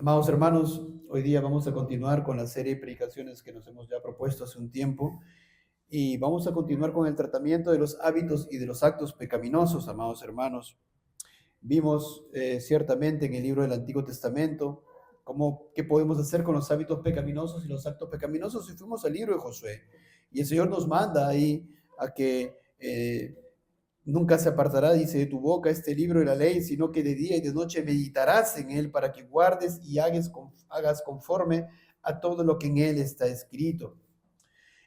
Amados hermanos, hoy día vamos a continuar con la serie de predicaciones que nos hemos ya propuesto hace un tiempo y vamos a continuar con el tratamiento de los hábitos y de los actos pecaminosos, amados hermanos. Vimos ciertamente en el libro del Antiguo Testamento qué podemos hacer con los hábitos pecaminosos y los actos pecaminosos y fuimos al libro de Josué y el Señor nos manda ahí a que nunca se apartará, dice, de tu boca este libro de la ley, sino que de día y de noche meditarás en él para que guardes y hagas conforme a todo lo que en él está escrito.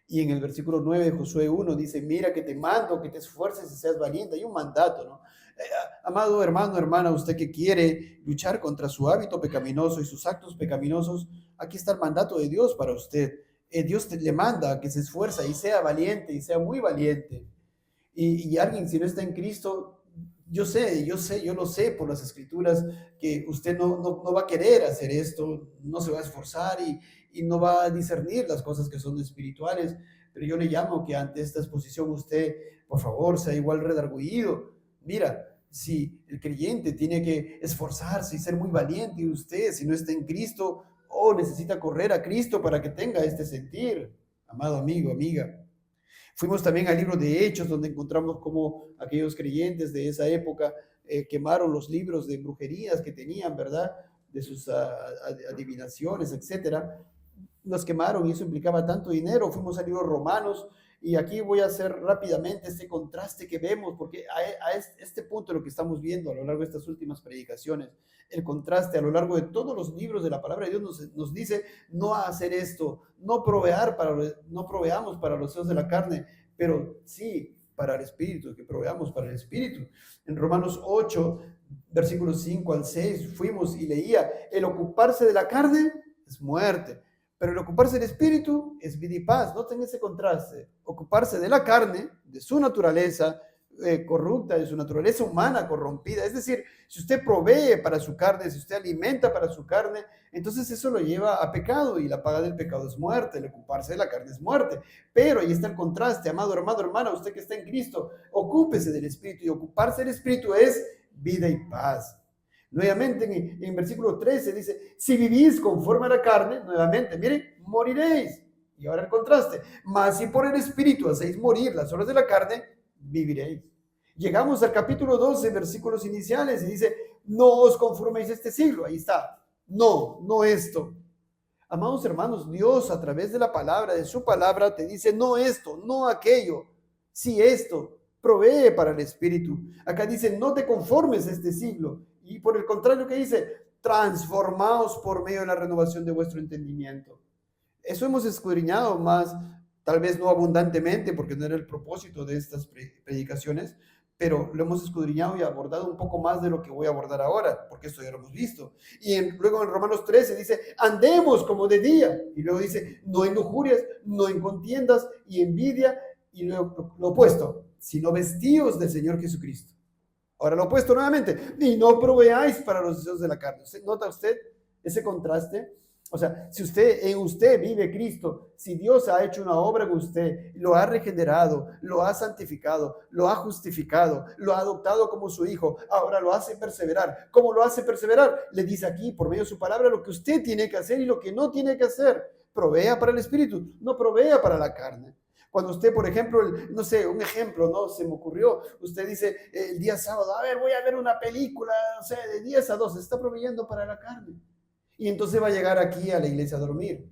Y en el versículo 9 de Josué 1 dice, mira que te mando, que te esfuerces y seas valiente. Hay un mandato, ¿no? Amado hermano, hermana, usted que quiere luchar contra su hábito pecaminoso y sus actos pecaminosos, aquí está el mandato de Dios para usted. Dios le manda que se esfuerza y sea valiente y sea muy valiente. Y alguien, si no está en Cristo, yo lo sé por las escrituras, que usted no va a querer hacer esto, no se va a esforzar y no va a discernir las cosas que son espirituales, pero yo le llamo que ante esta exposición usted, por favor, sea igual redargüido. Mira, si el creyente tiene que esforzarse y ser muy valiente, y usted, si no está en Cristo, necesita correr a Cristo para que tenga este sentir, amado amigo, amiga. Fuimos también al libro de Hechos, donde encontramos cómo aquellos creyentes de esa época quemaron los libros de brujerías que tenían, ¿verdad? De sus adivinaciones, etcétera. Los quemaron y eso implicaba tanto dinero. Fuimos al libro de Romanos y aquí voy a hacer rápidamente este contraste que vemos, porque a este punto de lo que estamos viendo a lo largo de estas últimas predicaciones, el contraste a lo largo de todos los libros de la palabra de Dios nos dice no hacer esto, no proveamos para los deseos de la carne, pero sí para el Espíritu, que proveamos para el Espíritu. En Romanos 8, versículos 5 al 6, fuimos y leía, el ocuparse de la carne es muerte, pero el ocuparse del Espíritu es vida y paz. Noten ese contraste. Ocuparse de la carne, de su naturaleza corrupta, de su naturaleza humana corrompida. Es decir, si usted provee para su carne, si usted alimenta para su carne, entonces eso lo lleva a pecado y la paga del pecado es muerte. El ocuparse de la carne es muerte. Pero ahí está el contraste, amado hermano, hermana, usted que está en Cristo, ocúpese del Espíritu y ocuparse del Espíritu es vida y paz. Nuevamente en versículo 13 dice, si vivís conforme a la carne, nuevamente, miren, moriréis. Y ahora el contraste, mas si por el Espíritu hacéis morir las obras de la carne, viviréis. Llegamos al capítulo 12, versículos iniciales, y dice, no os conforméis a este siglo. Ahí está, no esto. Amados hermanos, Dios a través de la palabra, de su palabra, te dice, no esto, no aquello, sí esto. Provee para el Espíritu. Acá dice, no te conformes a este siglo. Y por el contrario, que dice, transformaos por medio de la renovación de vuestro entendimiento. Eso hemos escudriñado más, tal vez no abundantemente, porque no era el propósito de estas predicaciones, pero lo hemos escudriñado y abordado un poco más de lo que voy a abordar ahora, porque esto ya lo hemos visto. Y luego en Romanos 13 dice, andemos como de día. Y luego dice, no en lujurias, no en contiendas y envidia, y luego lo opuesto, sino vestíos del Señor Jesucristo. Ahora lo opuesto nuevamente, y no proveáis para los deseos de la carne. ¿Nota usted ese contraste? O sea, si en usted vive Cristo, si Dios ha hecho una obra en usted, lo ha regenerado, lo ha santificado, lo ha justificado, lo ha adoptado como su hijo, ahora lo hace perseverar. ¿Cómo lo hace perseverar? Le dice aquí, por medio de su palabra, lo que usted tiene que hacer y lo que no tiene que hacer. Provea para el Espíritu, no provea para la carne. Cuando usted, por ejemplo, no sé, un ejemplo, ¿no? Se me ocurrió, usted dice el día sábado, a ver, voy a ver una película, o sea, de 10 a 12, está proveyendo para la carne. Y entonces va a llegar aquí a la iglesia a dormir,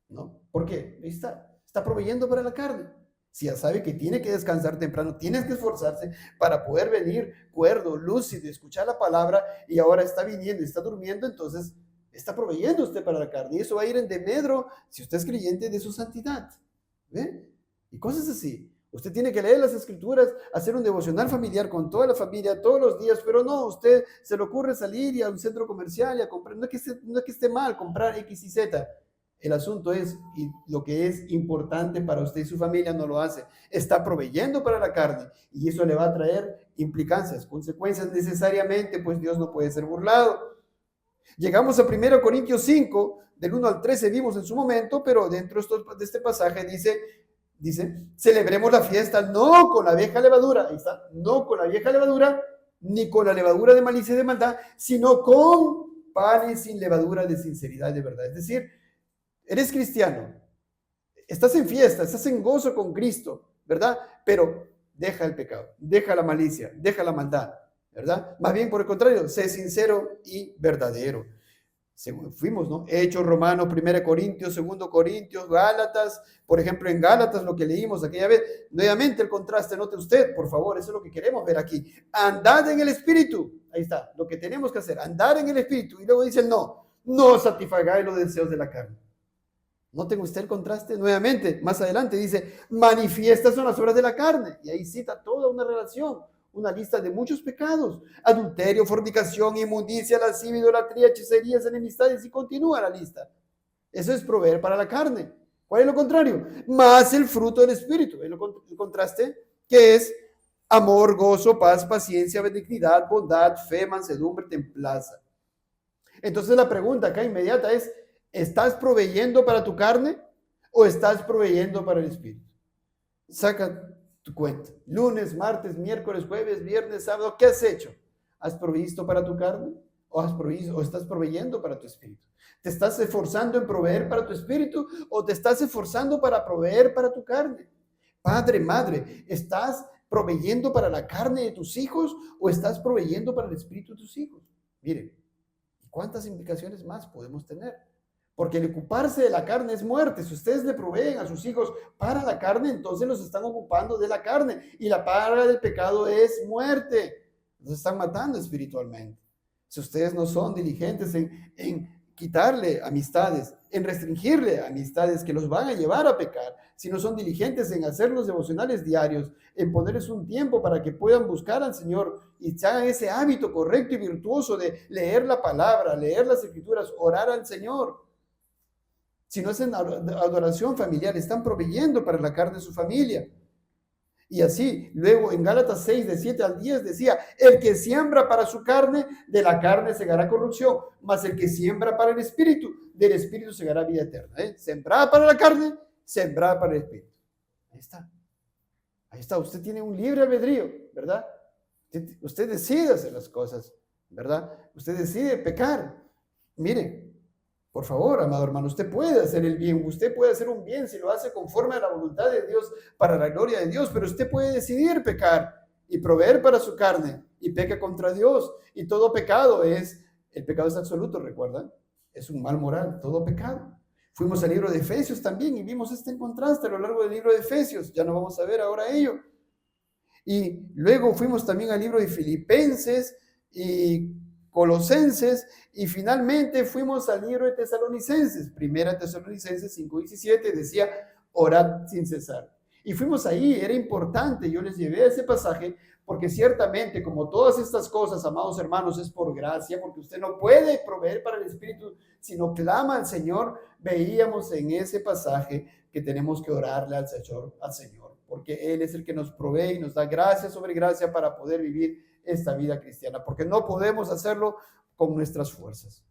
¿no? ¿Por qué? Ahí está proveyendo para la carne. Si ya sabe que tiene que descansar temprano, tienes que esforzarse para poder venir cuerdo, lúcido, escuchar la palabra y ahora está viniendo, está durmiendo, entonces está proveyendo usted para la carne. Y eso va a ir en demedro si usted es creyente de su santidad. ¿Ve? Y cosas así. Usted tiene que leer las escrituras, hacer un devocional familiar con toda la familia todos los días, pero no, usted se le ocurre salir y a un centro comercial y a comprar, no es que esté mal comprar X y Z. El asunto es, y lo que es importante para usted y su familia no lo hace. Está proveyendo para la carne y eso le va a traer implicancias, consecuencias necesariamente, pues Dios no puede ser burlado. Llegamos a 1 Corintios 5, del 1 al 13 vimos en su momento, pero dentro de este pasaje dice, celebremos la fiesta no con la vieja levadura, ahí está, no con la vieja levadura, ni con la levadura de malicia y de maldad, sino con panes sin levadura de sinceridad y de verdad. Es decir, eres cristiano, estás en fiesta, estás en gozo con Cristo, ¿verdad? Pero deja el pecado, deja la malicia, deja la maldad, ¿verdad? Más bien, por el contrario, sé sincero y verdadero. Fuimos, ¿no? Hechos, Romanos, 1 Corintios, 2 Corintios, Gálatas. Por ejemplo, en Gálatas, lo que leímos aquella vez, nuevamente el contraste, note usted, por favor, eso es lo que queremos ver aquí. Andad en el Espíritu. Ahí está, lo que tenemos que hacer, andar en el Espíritu. Y luego dice no satisfagáis los deseos de la carne. Noten usted el contraste nuevamente, más adelante dice, manifiestas son las obras de la carne. Y ahí cita toda una relación, una lista de muchos pecados: adulterio, fornicación, inmundicia, lascivia, idolatría, hechicerías, enemistades, y continúa la lista. Eso es proveer para la carne. ¿Cuál es lo contrario? Más el fruto del Espíritu. El contraste, que es amor, gozo, paz, paciencia, benignidad, bondad, fe, mansedumbre, templanza. Entonces la pregunta acá inmediata es, ¿estás proveyendo para tu carne o estás proveyendo para el Espíritu? Saca tu cuenta. Lunes, martes, miércoles, jueves, viernes, sábado, ¿qué has hecho? ¿Has provisto para tu carne o estás proveyendo para tu espíritu? ¿Te estás esforzando en proveer para tu espíritu o te estás esforzando para proveer para tu carne? Padre, madre, ¿estás proveyendo para la carne de tus hijos o estás proveyendo para el espíritu de tus hijos? Miren, ¿cuántas implicaciones más podemos tener? Porque el ocuparse de la carne es muerte. Si ustedes le proveen a sus hijos para la carne, entonces los están ocupando de la carne. Y la paga del pecado es muerte. Los están matando espiritualmente. Si ustedes no son diligentes en quitarle amistades, en restringirle amistades que los van a llevar a pecar, si no son diligentes en hacer los devocionales diarios, en ponerles un tiempo para que puedan buscar al Señor y se hagan ese hábito correcto y virtuoso de leer la palabra, leer las escrituras, orar al Señor. Si no es en adoración familiar, están proveyendo para la carne de su familia. Y así, luego en Gálatas 6, de 7 al 10 decía, el que siembra para su carne, de la carne segará corrupción, mas el que siembra para el espíritu, del espíritu segará vida eterna. Sembrar para la carne, sembrar para el espíritu. Ahí está. Ahí está. Usted tiene un libre albedrío, ¿verdad? Usted decide hacer las cosas, ¿verdad? Usted decide pecar. Mire, por favor, amado hermano, usted puede hacer el bien, usted puede hacer un bien si lo hace conforme a la voluntad de Dios, para la gloria de Dios, pero usted puede decidir pecar y proveer para su carne y peca contra Dios. Y todo pecado el pecado es absoluto, ¿recuerdan? Es un mal moral, todo pecado. Fuimos al libro de Efesios también y vimos este contraste a lo largo del libro de Efesios, ya no vamos a ver ahora ello. Y luego fuimos también al libro de Filipenses y Colosenses, y finalmente fuimos al libro de Tesalonicenses. Primera Tesalonicenses 5:17 decía, orad sin cesar. Y fuimos ahí, era importante, yo les llevé a ese pasaje, porque ciertamente, como todas estas cosas, amados hermanos, es por gracia, porque usted no puede proveer para el Espíritu si no clama al Señor. Veíamos en ese pasaje que tenemos que orarle al Señor, porque Él es el que nos provee y nos da gracia sobre gracia para poder vivir esta vida cristiana, porque no podemos hacerlo con nuestras fuerzas.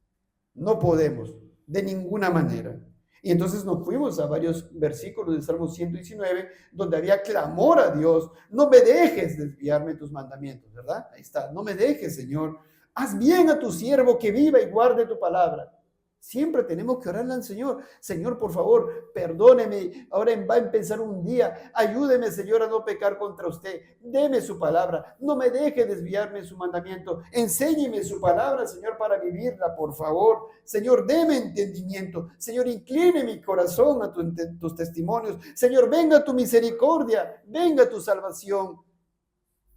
No podemos, de ninguna manera. Y entonces nos fuimos a varios versículos del Salmo 119, donde había clamor a Dios. No me dejes desviarme de tus mandamientos, ¿verdad? Ahí está, no me dejes, Señor. Haz bien a tu siervo que viva y guarde tu palabra. Siempre tenemos que orarle al Señor. Señor, por favor, perdóneme. Ahora va a empezar un día. Ayúdeme, Señor, a no pecar contra usted. Deme su palabra. No me deje desviarme de su mandamiento. Enséñeme su palabra, Señor, para vivirla, por favor. Señor, deme entendimiento. Señor, incline mi corazón a tus testimonios. Señor, venga tu misericordia. Venga tu salvación.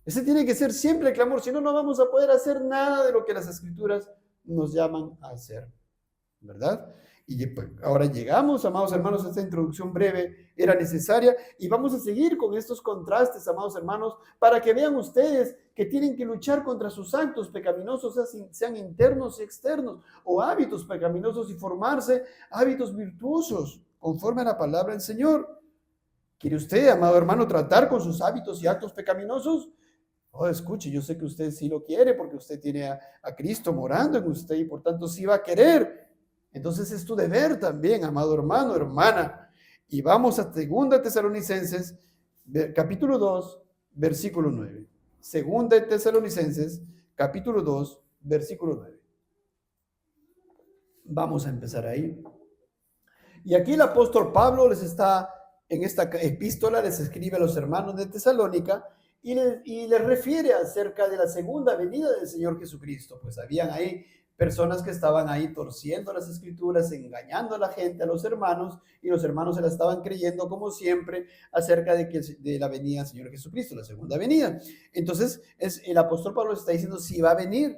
Ese tiene que ser siempre el clamor. Si no, no vamos a poder hacer nada de lo que las Escrituras nos llaman a hacer, ¿verdad? Y ahora llegamos, amados hermanos, a esta introducción breve, era necesaria, y vamos a seguir con estos contrastes, amados hermanos, para que vean ustedes que tienen que luchar contra sus actos pecaminosos, sean internos y externos, o hábitos pecaminosos, y formarse hábitos virtuosos, conforme a la palabra del Señor. ¿Quiere usted, amado hermano, tratar con sus hábitos y actos pecaminosos? Oh, escuche, yo sé que usted sí lo quiere, porque usted tiene a Cristo morando en usted, y por tanto sí va a querer. Entonces es tu deber también, amado hermano, hermana. Y vamos a 2 Tesalonicenses, capítulo 2, versículo 9. 2 Tesalonicenses, capítulo 2, versículo 9. Vamos a empezar ahí. Y aquí el apóstol Pablo en esta epístola les escribe a los hermanos de Tesalónica y les refiere acerca de la segunda venida del Señor Jesucristo. Pues habían ahí personas que estaban ahí torciendo las escrituras, engañando a la gente, a los hermanos, y los hermanos se la estaban creyendo como siempre acerca de la venida del Señor Jesucristo, la segunda venida. Entonces, el apóstol Pablo está diciendo, sí va a venir,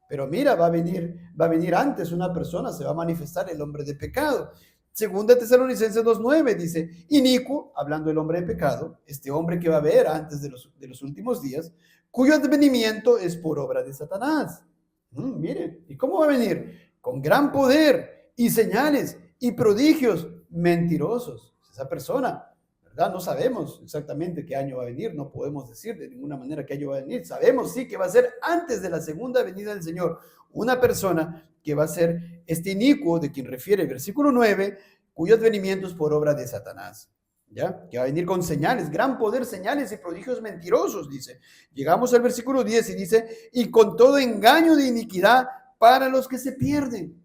pero mira, va a venir antes una persona, se va a manifestar el hombre de pecado. Segunda Tesalonicenses 2:9 dice, inicuo, hablando del hombre de pecado, este hombre que va a haber antes de los últimos días, cuyo advenimiento es por obra de Satanás. Miren, ¿y cómo va a venir? Con gran poder y señales y prodigios mentirosos. Esa persona, ¿verdad? No sabemos exactamente qué año va a venir, no podemos decir de ninguna manera qué año va a venir. Sabemos sí que va a ser antes de la segunda venida del Señor. Una persona que va a ser este inicuo de quien refiere el versículo 9, cuyo advenimiento es por obra de Satanás. ¿Ya? Que va a venir con señales, gran poder, señales y prodigios mentirosos, dice. Llegamos al versículo 10 y dice, y con todo engaño de iniquidad para los que se pierden.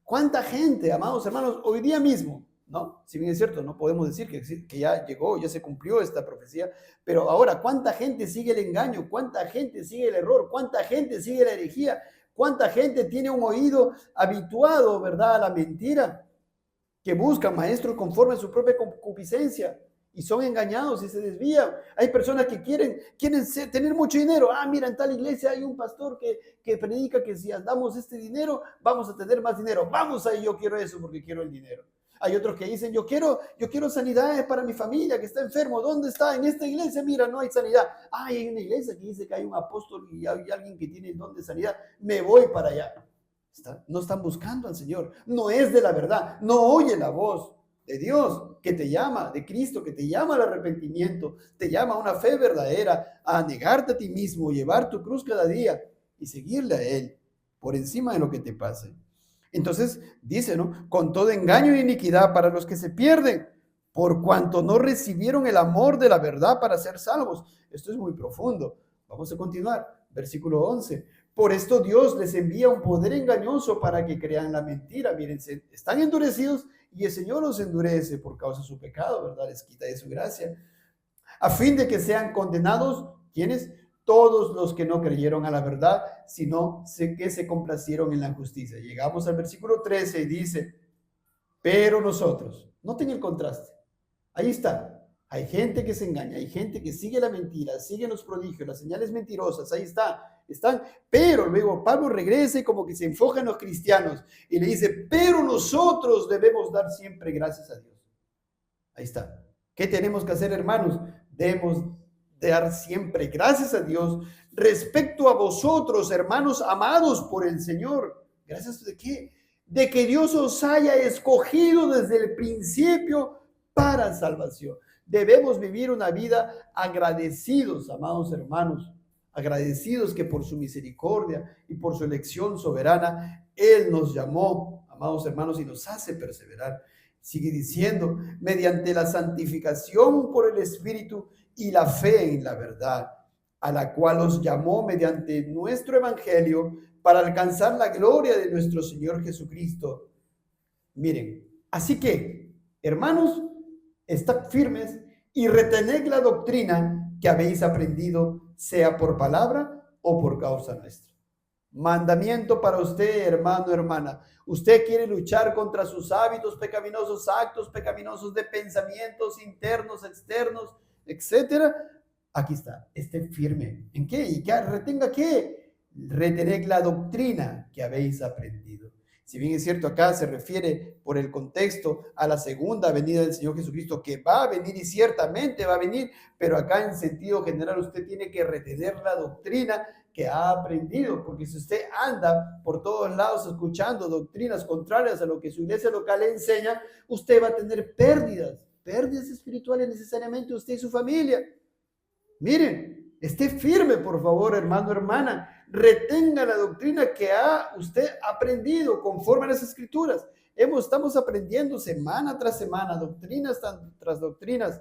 ¿Cuánta gente, amados hermanos, hoy día mismo, ¿no? Si bien es cierto, no podemos decir que ya llegó, ya se cumplió esta profecía, pero ahora, ¿cuánta gente sigue el engaño? ¿Cuánta gente sigue el error? ¿Cuánta gente sigue la herejía? ¿Cuánta gente tiene un oído habituado, verdad, a la mentira? Que buscan maestros conforme a su propia concupiscencia y son engañados y se desvían. Hay personas que quieren tener mucho dinero. Ah, mira, en tal iglesia hay un pastor que predica que si damos este dinero, vamos a tener más dinero. Vamos ahí, yo quiero eso porque quiero el dinero. Hay otros que dicen, yo quiero sanidades para mi familia que está enfermo. ¿Dónde está? En esta iglesia, mira, no hay sanidad. Ah, hay una iglesia que dice que hay un apóstol y hay alguien que tiene el don de sanidad. Me voy para allá. No están buscando al Señor, no es de la verdad, no oye la voz de Dios que te llama, de Cristo que te llama al arrepentimiento, te llama a una fe verdadera, a negarte a ti mismo, llevar tu cruz cada día y seguirle a Él por encima de lo que te pase. Entonces dice, ¿no? Con todo engaño y iniquidad para los que se pierden, por cuanto no recibieron el amor de la verdad para ser salvos. Esto es muy profundo. Vamos a continuar. Versículo 11. Por esto Dios les envía un poder engañoso para que crean la mentira. Miren, están endurecidos y el Señor los endurece por causa de su pecado, ¿verdad? Les quita de su gracia. A fin de que sean condenados, ¿quiénes? Todos los que no creyeron a la verdad, sino que se complacieron en la justicia. Llegamos al versículo 13 y dice, pero nosotros, noten el contraste. Ahí está. Hay gente que se engaña, hay gente que sigue la mentira, sigue los prodigios, las señales mentirosas, ahí están, pero luego Pablo regresa y como que se enfoca en los cristianos y le dice, pero nosotros debemos dar siempre gracias a Dios. Ahí está. ¿Qué tenemos que hacer, hermanos? Debemos dar siempre gracias a Dios respecto a vosotros, hermanos amados por el Señor. ¿Gracias de qué? De que Dios os haya escogido desde el principio para salvación. Debemos vivir una vida agradecidos, amados hermanos, agradecidos que por su misericordia y por su elección soberana, Él nos llamó, amados hermanos, y nos hace perseverar. Sigue diciendo, mediante la santificación por el Espíritu y la fe en la verdad, a la cual os llamó mediante nuestro Evangelio para alcanzar la gloria de nuestro Señor Jesucristo. Miren, así que, hermanos, estad firmes y retened la doctrina que habéis aprendido, sea por palabra o por causa nuestra. Mandamiento para usted, hermano, hermana. Usted quiere luchar contra sus hábitos pecaminosos, actos pecaminosos de pensamientos internos, externos, etcétera. Aquí está, esté firme. ¿En qué? ¿Y qué? ¿Retenga qué? Retened la doctrina que habéis aprendido. Si bien es cierto, acá se refiere por el contexto a la segunda venida del Señor Jesucristo, que va a venir y ciertamente va a venir, pero acá en sentido general usted tiene que retener la doctrina que ha aprendido, porque si usted anda por todos lados escuchando doctrinas contrarias a lo que su iglesia local le enseña, usted va a tener pérdidas espirituales necesariamente usted y su familia. Miren, esté firme, por favor, hermano, hermana. Retenga la doctrina que ha usted aprendido conforme a las Escrituras. Estamos aprendiendo semana tras semana, doctrinas tras doctrinas.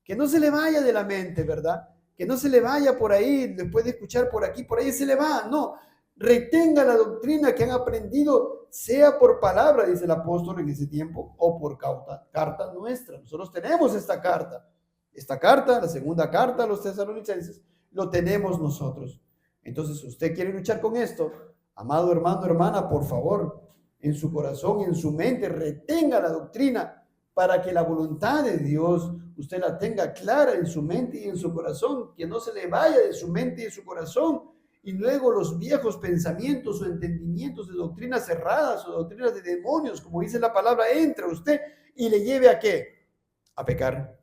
Que no se le vaya de la mente, ¿verdad? Que no se le vaya por ahí, después de escuchar por aquí, por ahí se le va. No, retenga la doctrina que han aprendido, sea por palabra, dice el apóstol en ese tiempo, o por carta nuestra. Nosotros tenemos esta carta, la segunda carta a los tesalonicenses, lo tenemos nosotros. Entonces, usted quiere luchar con esto, amado hermano, hermana, por favor, en su corazón y en su mente, retenga la doctrina para que la voluntad de Dios usted la tenga clara en su mente y en su corazón, que no se le vaya de su mente y de su corazón, y luego los viejos pensamientos o entendimientos de doctrinas cerradas o doctrinas de demonios, como dice la palabra, entre usted y le lleve a ¿qué? A pecar,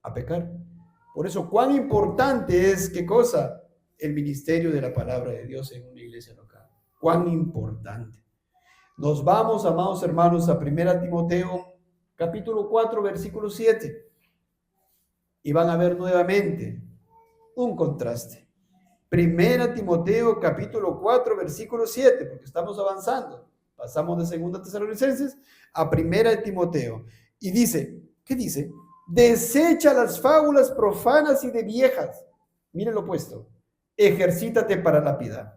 a pecar. Por eso, cuán importante es, ¿qué cosa? El ministerio de la palabra de Dios en una iglesia local. Cuán importante. Nos vamos, amados hermanos, a 1 Timoteo, capítulo 4, versículo 7. Y van a ver nuevamente un contraste. 1 Timoteo, capítulo 4, versículo 7, porque estamos avanzando. Pasamos de 2 Tesalonicenses a 1 Timoteo. Y dice, ¿qué dice? Desecha las fábulas profanas y de viejas. Miren lo opuesto. Ejercítate para la piedad.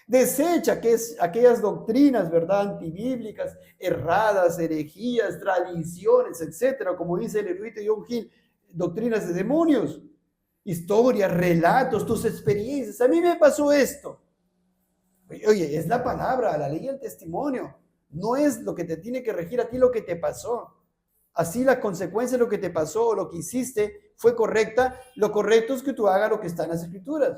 Desecha aquellas doctrinas, ¿verdad? Antibíblicas, erradas, herejías, tradiciones, etcétera, como dice el erudito John Hill, doctrinas de demonios, historias, relatos, tus experiencias. A mí me pasó esto. Oye, es la palabra, la ley y el testimonio. No es lo que te tiene que regir a ti lo que te pasó. Así la consecuencia de lo que te pasó o lo que hiciste fue correcta. Lo correcto es que tú hagas lo que está en las escrituras.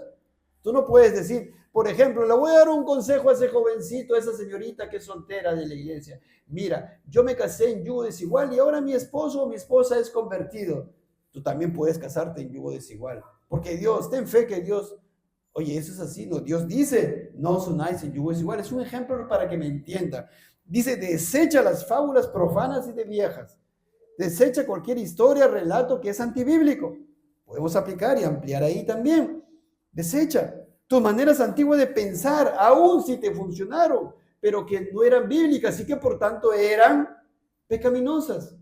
Tú no puedes decir, por ejemplo, le voy a dar un consejo a ese jovencito, a esa señorita que es soltera de la iglesia. Mira, yo me casé en yugo desigual y ahora mi esposo o mi esposa es convertido. Tú también puedes casarte en yugo desigual. Porque Dios, ten fe que Dios, oye, eso es así, no, Dios dice, no os unáis en yugo desigual. Es un ejemplo para que me entienda. Dice, desecha las fábulas profanas y de viejas. Desecha cualquier historia, relato que es antibíblico. Podemos aplicar y ampliar ahí también. Desecha tus maneras antiguas de pensar, aun si te funcionaron, pero que no eran bíblicas y que por tanto eran pecaminosas.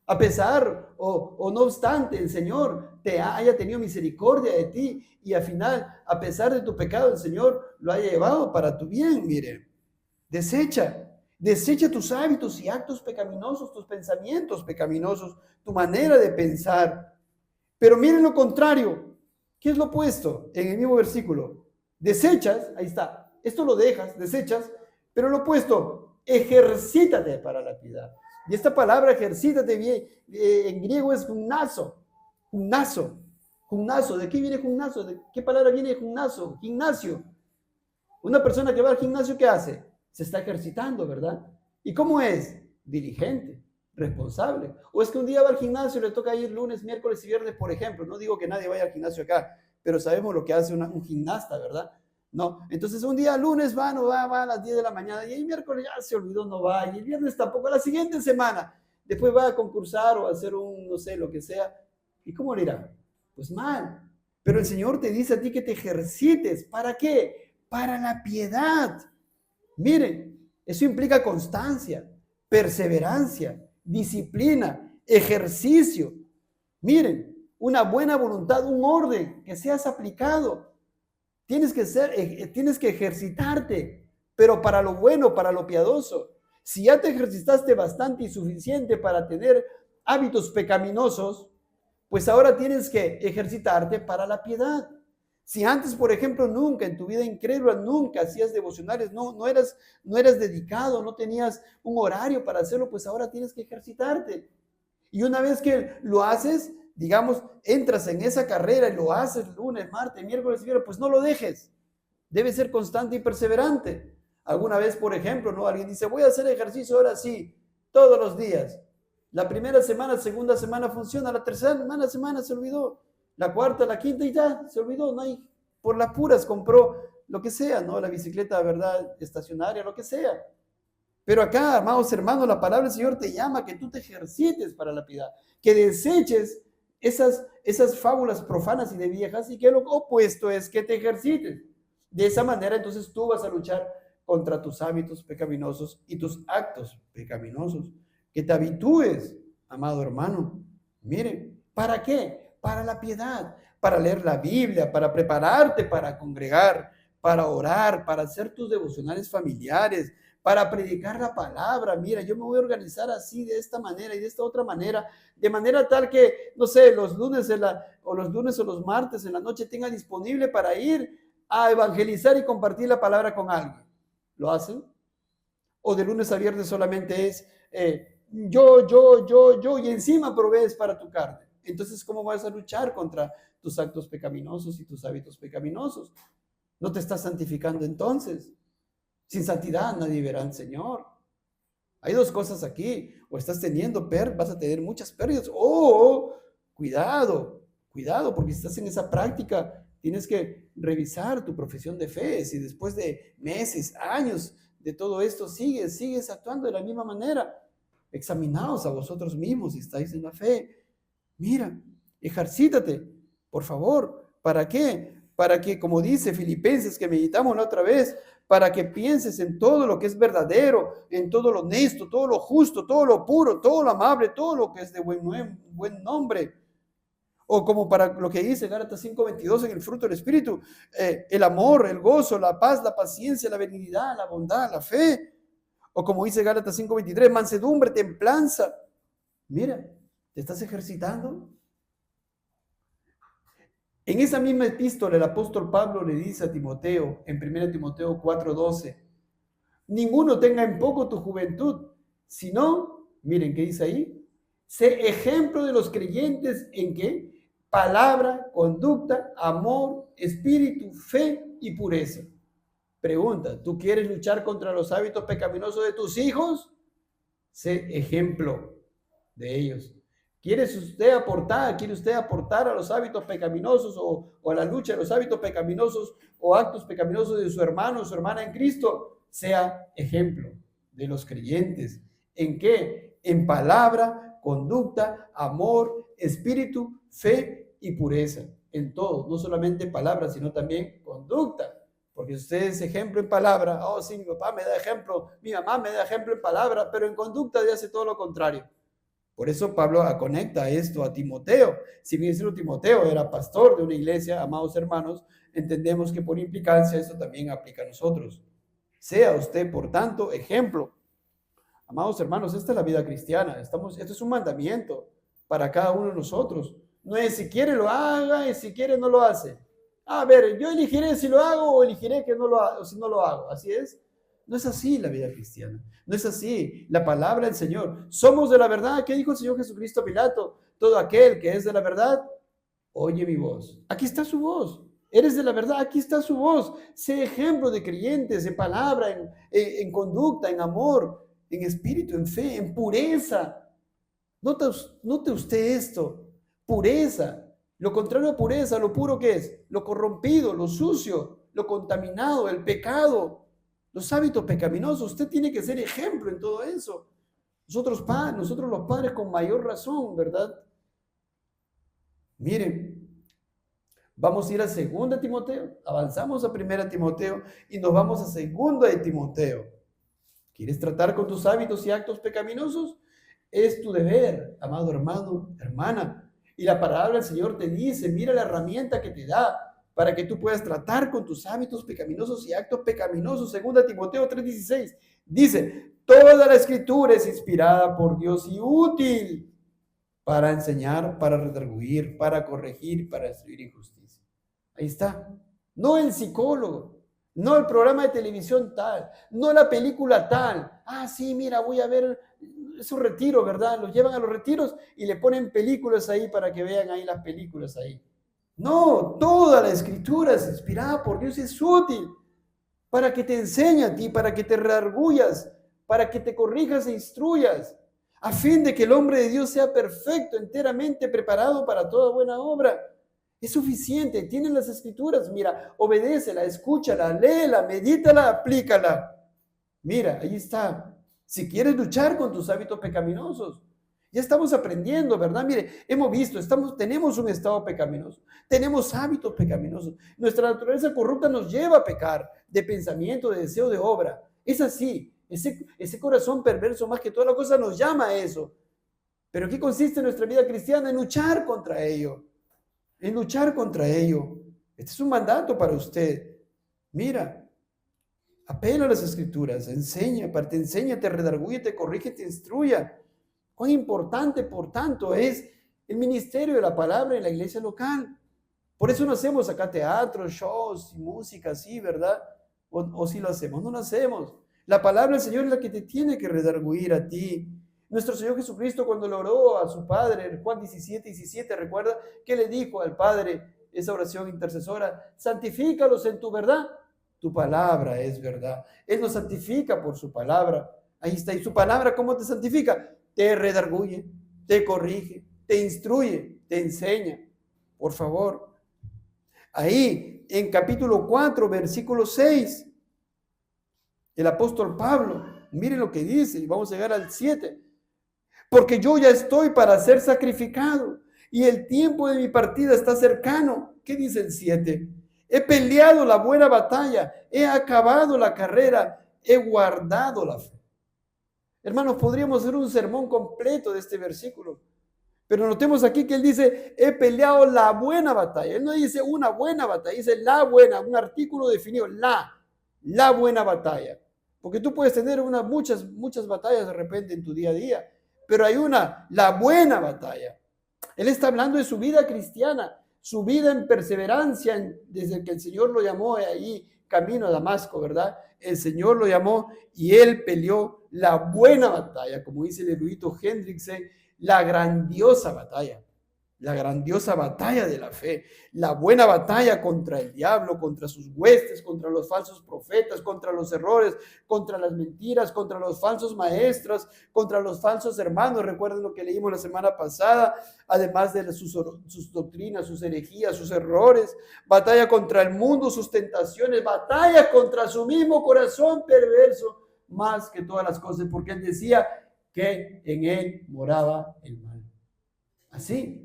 A pesar o no obstante el Señor te haya tenido misericordia de ti y al final, a pesar de tu pecado, el Señor lo haya llevado para tu bien. Mire, desecha tus hábitos y actos pecaminosos, tus pensamientos pecaminosos, tu manera de pensar. Pero miren lo contrario. ¿Qué es lo opuesto? En el mismo versículo. Desechas, ahí está. Esto lo dejas, desechas, pero lo opuesto, ejercítate para la piedad. Y esta palabra ejercítate bien, en griego es gimnazo. ¿De qué viene gimnazo? ¿De qué palabra viene gimnazo? Gimnasio. Una persona que va al gimnasio, ¿qué hace? Se está ejercitando, ¿verdad? ¿Y cómo es? Diligente, responsable. O es que un día va al gimnasio y le toca ir lunes, miércoles y viernes, por ejemplo. No digo que nadie vaya al gimnasio acá, pero sabemos lo que hace un gimnasta, ¿verdad? No, entonces un día lunes va a las 10 de la mañana y el miércoles ya se olvidó, no va, y el viernes tampoco, la siguiente semana, después va a concursar o a hacer no sé, lo que sea. ¿Y cómo le irá? Pues mal. Pero el Señor te dice a ti que te ejercites. ¿Para qué? Para la piedad. Miren, eso implica constancia, perseverancia, disciplina, ejercicio. Miren, una buena voluntad, un orden, que seas aplicado. Tienes que ejercitarte, pero para lo bueno, para lo piadoso. Si ya te ejercitaste bastante y suficiente para tener hábitos pecaminosos, pues ahora tienes que ejercitarte para la piedad. Si antes, por ejemplo, nunca en tu vida incrédula, nunca hacías devocionales, no eras dedicado, no tenías un horario para hacerlo, pues ahora tienes que ejercitarte. Y una vez que lo haces, digamos, entras en esa carrera y lo haces lunes, martes, miércoles y viernes, pues no lo dejes. Debes ser constante y perseverante. Alguna vez, por ejemplo, ¿no? Alguien dice, voy a hacer ejercicio ahora sí, todos los días. La primera semana, segunda semana funciona, la tercera semana se olvidó. La cuarta, la quinta y ya se olvidó, no hay, por las puras compró lo que sea, ¿no? La bicicleta, ¿verdad? Estacionaria, lo que sea. Pero acá, amados hermanos, la palabra del Señor te llama a que tú te ejercites para la piedad, que deseches esas fábulas profanas y de viejas y que lo opuesto es que te ejercites. De esa manera, entonces tú vas a luchar contra tus hábitos pecaminosos y tus actos pecaminosos. Que te habitúes, amado hermano. Mire, ¿para qué? Para la piedad, para leer la Biblia, para prepararte para congregar, para orar, para hacer tus devocionales familiares, para predicar la palabra. Mira, yo me voy a organizar así, de esta manera y de esta otra manera, de manera tal que, no sé, los lunes o los martes en la noche tenga disponible para ir a evangelizar y compartir la palabra con alguien. ¿Lo hacen? O de lunes a viernes solamente es yo, y encima provees para tu carne. Entonces, ¿cómo vas a luchar contra tus actos pecaminosos y tus hábitos pecaminosos? No te estás santificando entonces. Sin santidad nadie verá al Señor. Hay dos cosas aquí. O estás teniendo vas a tener muchas pérdidas. O cuidado, porque si estás en esa práctica, tienes que revisar tu profesión de fe. Si después de meses, años de todo esto sigues actuando de la misma manera, examinaos a vosotros mismos si estáis en la fe. Mira, ejercítate, por favor. ¿Para qué? Para que, como dice Filipenses, que meditamos la otra vez, para que pienses en todo lo que es verdadero, en todo lo honesto, todo lo justo, todo lo puro, todo lo amable, todo lo que es de buen nombre. O como para lo que dice Gálatas 5:22 en el fruto del Espíritu, el amor, el gozo, la paz, la paciencia, la benignidad, la bondad, la fe. O como dice Gálatas 5:23, mansedumbre, templanza. Mira, ¿te estás ejercitando? En esa misma epístola, el apóstol Pablo le dice a Timoteo, en 1 Timoteo 4:12, ninguno tenga en poco tu juventud, sino, miren qué dice ahí, sé ejemplo de los creyentes en qué, palabra, conducta, amor, espíritu, fe y pureza. Pregunta, ¿tú quieres luchar contra los hábitos pecaminosos de tus hijos? Sé ejemplo de ellos. ¿Quiere usted aportar a los hábitos pecaminosos o a la lucha de los hábitos pecaminosos o actos pecaminosos de su hermano o su hermana en Cristo? Sea ejemplo de los creyentes. ¿En qué? En palabra, conducta, amor, espíritu, fe y pureza. En todo, no solamente palabra, sino también conducta. Porque usted es ejemplo en palabra. Oh, sí, mi papá me da ejemplo, mi mamá me da ejemplo en palabra, pero en conducta hace todo lo contrario. Por eso Pablo conecta esto a Timoteo. Si bien Timoteo era pastor de una iglesia, amados hermanos, entendemos que por implicancia esto también aplica a nosotros. Sea usted, por tanto, ejemplo. Amados hermanos, esta es la vida cristiana. Esto es un mandamiento para cada uno de nosotros. No es si quiere lo haga y si quiere no lo hace. A ver, yo elegiré si lo hago o elegiré que no lo hago, o si no lo hago. Así es. No es así la vida cristiana. No es así la palabra del Señor. Somos de la verdad. ¿Qué dijo el Señor Jesucristo a Pilato? Todo aquel que es de la verdad, oye mi voz. Aquí está su voz. Eres de la verdad, aquí está su voz. Sé ejemplo de creyentes, en palabra, en conducta, en amor, en espíritu, en fe, en pureza. Note usted esto. Pureza. Lo contrario a pureza, lo puro que es, lo corrompido, lo sucio, lo contaminado, el pecado, los hábitos pecaminosos. Usted tiene que ser ejemplo en todo eso. Nosotros los padres con mayor razón, ¿verdad? Miren, vamos a ir a 2 Timoteo, avanzamos a 1 Timoteo y nos vamos a 2 de Timoteo. ¿Quieres tratar con tus hábitos y actos pecaminosos? Es tu deber, amado hermano, hermana. Y la palabra del Señor te dice, mira la herramienta que te da para que tú puedas tratar con tus hábitos pecaminosos y actos pecaminosos. 2 Timoteo 3:16 dice, toda la escritura es inspirada por Dios y útil para enseñar, para redarguir, para corregir, para destruir injusticia. Ahí está. No el psicólogo, no el programa de televisión tal, no la película tal. Ah, sí, mira, voy a ver es un retiro, ¿verdad? Los llevan a los retiros y le ponen películas ahí para que vean ahí las películas ahí. No, toda la escritura es inspirada por Dios, es útil para que te enseñe a ti, para que te redarguyas, para que te corrijas e instruyas, a fin de que el hombre de Dios sea perfecto, enteramente preparado para toda buena obra. Es suficiente, tienen las escrituras, mira, obedécela, escúchala, léela, medítala, aplícala. Mira, ahí está. Si quieres luchar con tus hábitos pecaminosos, ya estamos aprendiendo, ¿verdad? Mire, hemos visto, tenemos un estado pecaminoso, tenemos hábitos pecaminosos. Nuestra naturaleza corrupta nos lleva a pecar de pensamiento, de deseo, de obra. Es así, ese corazón perverso más que toda la cosa nos llama a eso. Pero ¿qué consiste nuestra vida cristiana? En luchar contra ello. En luchar contra ello. Este es un mandato para usted. Mira, apela a las Escrituras, enseña, te redarguye, te corrige, te instruya. Cuán importante, por tanto, es el ministerio de la palabra en la iglesia local. Por eso no hacemos acá teatros, shows, música así, ¿verdad? O si lo hacemos, no lo hacemos. La palabra del Señor es la que te tiene que redarguir a ti. Nuestro Señor Jesucristo, cuando le oró a su Padre, en Juan 17, recuerda que le dijo al Padre esa oración intercesora: santifícalos en tu verdad. Tu palabra es verdad. Él nos santifica por su palabra. Ahí está. ¿Y su palabra cómo te santifica? Te redarguye, te corrige, te instruye, te enseña. Por favor. Ahí, en capítulo 4, versículo 6, el apóstol Pablo, miren lo que dice, y vamos a llegar al 7. Porque yo ya estoy para ser sacrificado, y el tiempo de mi partida está cercano. ¿Qué dice el 7? He peleado la buena batalla, he acabado la carrera, he guardado la fe. Hermanos, podríamos hacer un sermón completo de este versículo. Pero notemos aquí que él dice, he peleado la buena batalla. Él no dice una buena batalla, dice la buena, un artículo definido, la buena batalla. Porque tú puedes tener muchas batallas de repente en tu día a día, pero hay la buena batalla. Él está hablando de su vida cristiana, su vida en perseverancia, desde que el Señor lo llamó ahí, camino a Damasco, ¿verdad? El Señor lo llamó y él peleó la buena batalla, como dice el erudito Hendriksen, la grandiosa batalla de la fe, la buena batalla contra el diablo, contra sus huestes, contra los falsos profetas, contra los errores, contra las mentiras, contra los falsos maestros, contra los falsos hermanos. Recuerden lo que leímos la semana pasada, además de sus doctrinas, sus herejías, sus errores, batalla contra el mundo, sus tentaciones, batalla contra su mismo corazón perverso, más que todas las cosas, porque él decía que en él moraba el mal. Así.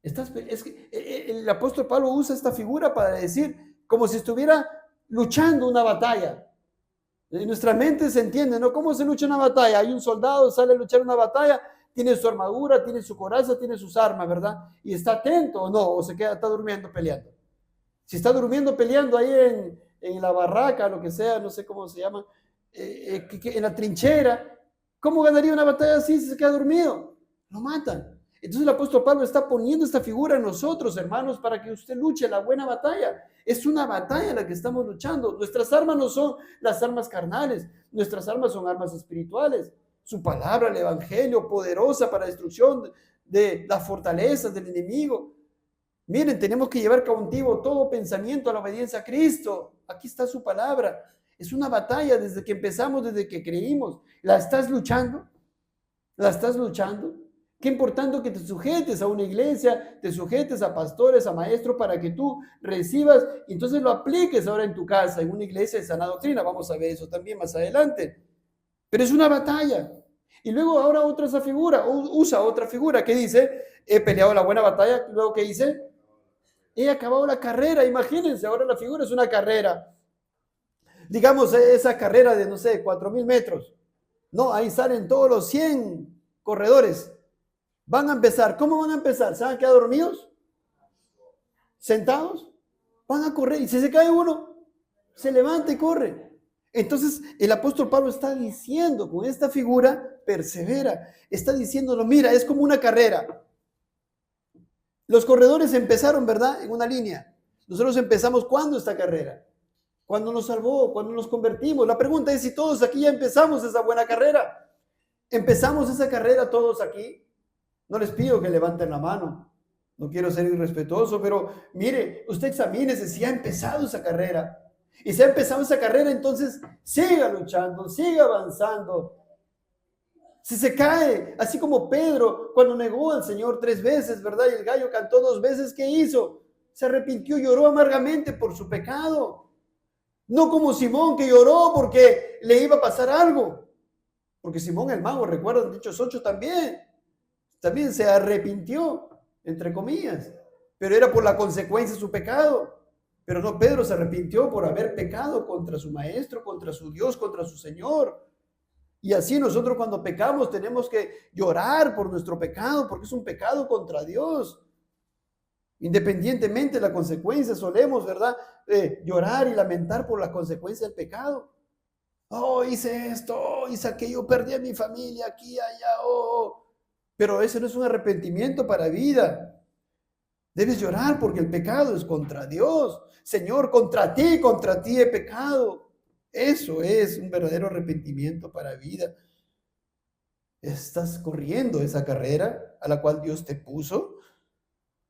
Es que el apóstol Pablo usa esta figura para decir como si estuviera luchando una batalla. En nuestra mente se entiende, ¿no? ¿Cómo se lucha una batalla? Hay un soldado, sale a luchar una batalla, tiene su armadura, tiene su coraza, tiene sus armas, ¿verdad? Y está atento o no, o está durmiendo peleando. Si está durmiendo peleando ahí en la barraca, lo que sea, no sé cómo se llama, en la trinchera, ¿cómo ganaría una batalla así si se queda dormido? Lo matan. Entonces el apóstol Pablo está poniendo esta figura en nosotros, hermanos, para que usted luche la buena batalla. Es una batalla la que estamos luchando. Nuestras armas no son las armas carnales, nuestras armas son armas espirituales. Su palabra, el evangelio, poderosa para destrucción de las fortalezas del enemigo. Miren, tenemos que llevar cautivo todo pensamiento a la obediencia a Cristo. Aquí está su palabra. Es una batalla desde que empezamos, desde que creímos. ¿La estás luchando? ¿La estás luchando? Qué importante que te sujetes a una iglesia, te sujetes a pastores, a maestros, para que tú recibas y entonces lo apliques ahora en tu casa, en una iglesia de sana doctrina. Vamos a ver eso también más adelante. Pero es una batalla. Y luego ahora usa otra figura que dice, he peleado la buena batalla. Luego, ¿qué dice? He acabado la carrera. Imagínense, ahora la figura es una carrera. Digamos, esa carrera de, no sé, 4,000 metros. No, ahí salen todos los 100 corredores. Van a empezar. ¿Cómo van a empezar? ¿Se van a quedar dormidos? ¿Sentados? Van a correr. Y si se cae uno, se levanta y corre. Entonces, el apóstol Pablo está diciendo, con esta figura, persevera. Está diciéndolo, mira, es como una carrera. Los corredores empezaron, ¿verdad? En una línea. Nosotros empezamos, ¿cuándo esta carrera? Cuando nos salvó, cuando nos convertimos. La pregunta es si todos aquí ya empezamos esa buena carrera. ¿Empezamos esa carrera todos aquí? No les pido que levanten la mano. No quiero ser irrespetuoso, pero mire, usted examínese si ha empezado esa carrera. Y si ha empezado esa carrera, entonces siga luchando, siga avanzando. Si se cae, así como Pedro, cuando negó al Señor 3 veces, ¿verdad? Y el gallo cantó 2 veces, ¿qué hizo? Se arrepintió, lloró amargamente por su pecado. No como Simón, que lloró porque le iba a pasar algo. Porque Simón el mago, recuerdan, Hechos 8 también se arrepintió, entre comillas, pero era por la consecuencia de su pecado. Pero no, Pedro se arrepintió por haber pecado contra su maestro, contra su Dios, contra su Señor. Y así nosotros cuando pecamos tenemos que llorar por nuestro pecado, porque es un pecado contra Dios. Independientemente de la consecuencia, solemos, ¿verdad? Llorar y lamentar por la consecuencia del pecado. Oh, hice esto, oh, hice aquello, perdí a mi familia aquí, allá, oh. Pero ese no es un arrepentimiento para vida. Debes llorar porque el pecado es contra Dios. Señor, contra ti he pecado. Eso es un verdadero arrepentimiento para vida. Estás corriendo esa carrera a la cual Dios te puso.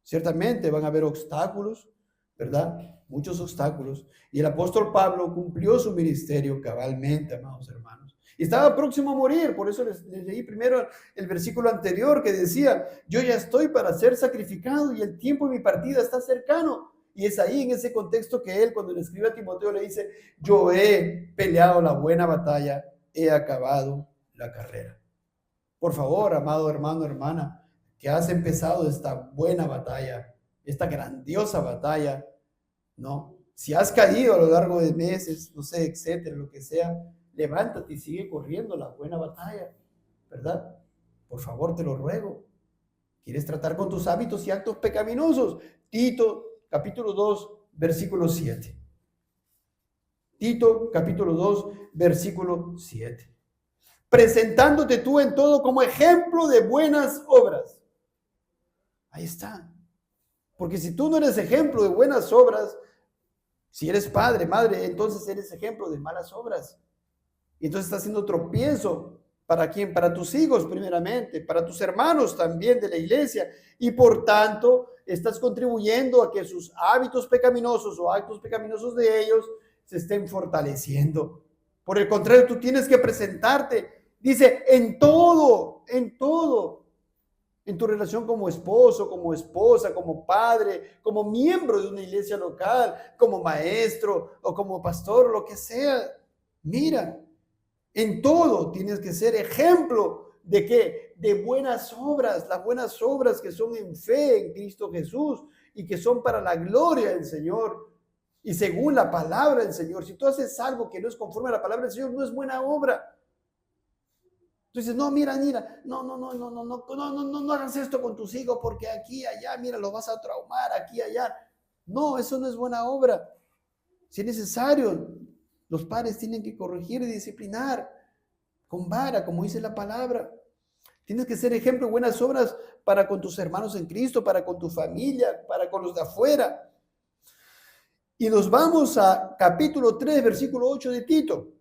Ciertamente van a haber obstáculos, ¿verdad? Muchos obstáculos. Y el apóstol Pablo cumplió su ministerio cabalmente, amados hermanos. Y estaba próximo a morir, por eso les leí primero el versículo anterior que decía, yo ya estoy para ser sacrificado y el tiempo de mi partida está cercano. Y es ahí, en ese contexto, que él, cuando le escribe a Timoteo, le dice, yo he peleado la buena batalla, he acabado la carrera. Por favor, amado hermano, hermana, que has empezado esta buena batalla, esta grandiosa batalla, ¿no? Si has caído a lo largo de meses, no sé, etcétera, lo que sea, levántate y sigue corriendo la buena batalla, ¿verdad? Por favor, te lo ruego. ¿Quieres tratar con tus hábitos y actos pecaminosos? Tito, capítulo 2, versículo 7. Tito, capítulo 2, versículo 7. Presentándote tú en todo como ejemplo de buenas obras. Ahí está. Porque si tú no eres ejemplo de buenas obras, si eres padre, madre, entonces eres ejemplo de malas obras. Y entonces estás haciendo tropiezo. ¿Para quién? Para tus hijos primeramente, para tus hermanos también de la iglesia. Y por tanto, estás contribuyendo a que sus hábitos pecaminosos o actos pecaminosos de ellos se estén fortaleciendo. Por el contrario, tú tienes que presentarte. Dice, en todo, en tu relación como esposo, como esposa, como padre, como miembro de una iglesia local, como maestro o como pastor, lo que sea. Mira, en todo tienes que ser ejemplo de qué? De buenas obras, las buenas obras que son en fe en Cristo Jesús y que son para la gloria del Señor y según la palabra del Señor. Si tú haces algo que no es conforme a la palabra del Señor, no es buena obra. Entonces, no, mira, no hagas esto con tus hijos porque aquí, allá, mira, los vas a traumar, aquí, allá. No, eso no es buena obra. Si es necesario, los padres tienen que corregir y disciplinar con vara, como dice la palabra. Tienes que ser ejemplo de buenas obras para con tus hermanos en Cristo, para con tu familia, para con los de afuera. Y nos vamos a capítulo 3, versículo 8 de Tito.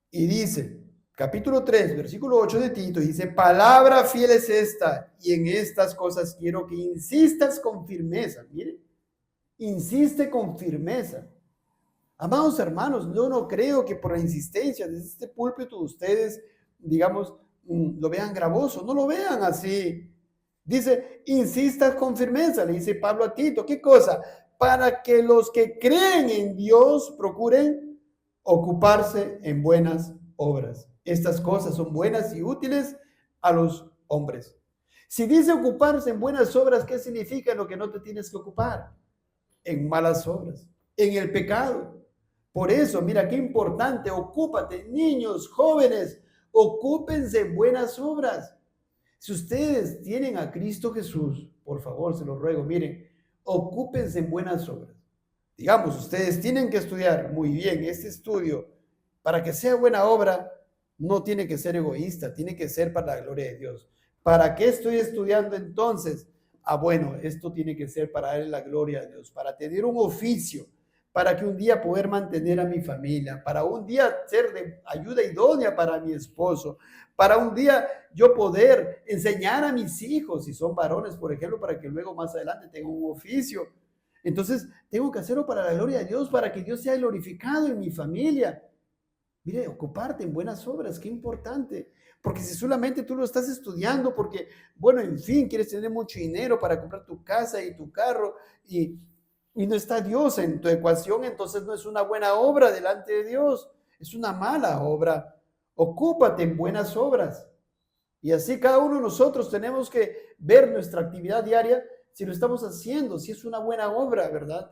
Y dice, capítulo 3, versículo 8 de Tito, dice, palabra fiel es esta, y en estas cosas quiero que insistas con firmeza. Mire, insiste con firmeza. Amados hermanos, yo no creo que por la insistencia de este púlpito ustedes, digamos, lo vean gravoso, no lo vean así. Dice, insistas con firmeza, le dice Pablo a Tito. ¿Qué cosa? Para que los que creen en Dios procuren ocuparse en buenas obras. Estas cosas son buenas y útiles a los hombres. Si dice ocuparse en buenas obras, ¿qué significa lo que no te tienes que ocupar? En malas obras, en el pecado. Por eso, mira qué importante, ocúpate, niños, jóvenes, ocúpense en buenas obras. Si ustedes tienen a Cristo Jesús, por favor, se los ruego, miren, ocúpense en buenas obras. Digamos, ustedes tienen que estudiar muy bien este estudio. Para que sea buena obra, no tiene que ser egoísta, tiene que ser para la gloria de Dios. ¿Para qué estoy estudiando entonces? Bueno, esto tiene que ser para darle la gloria a Dios, para tener un oficio, para que un día poder mantener a mi familia, para un día ser de ayuda idónea para mi esposo, para un día yo poder enseñar a mis hijos, si son varones, por ejemplo, para que luego más adelante tengan un oficio. Entonces, tengo que hacerlo para la gloria de Dios, para que Dios sea glorificado en mi familia. Mire, ocuparte en buenas obras, qué importante. Porque si solamente tú lo estás estudiando, porque, bueno, en fin, quieres tener mucho dinero para comprar tu casa y tu carro y no está Dios en tu ecuación, entonces no es una buena obra delante de Dios, es una mala obra. Ocúpate en buenas obras. Y así cada uno de nosotros tenemos que ver nuestra actividad diaria, si lo estamos haciendo, si es una buena obra, ¿verdad?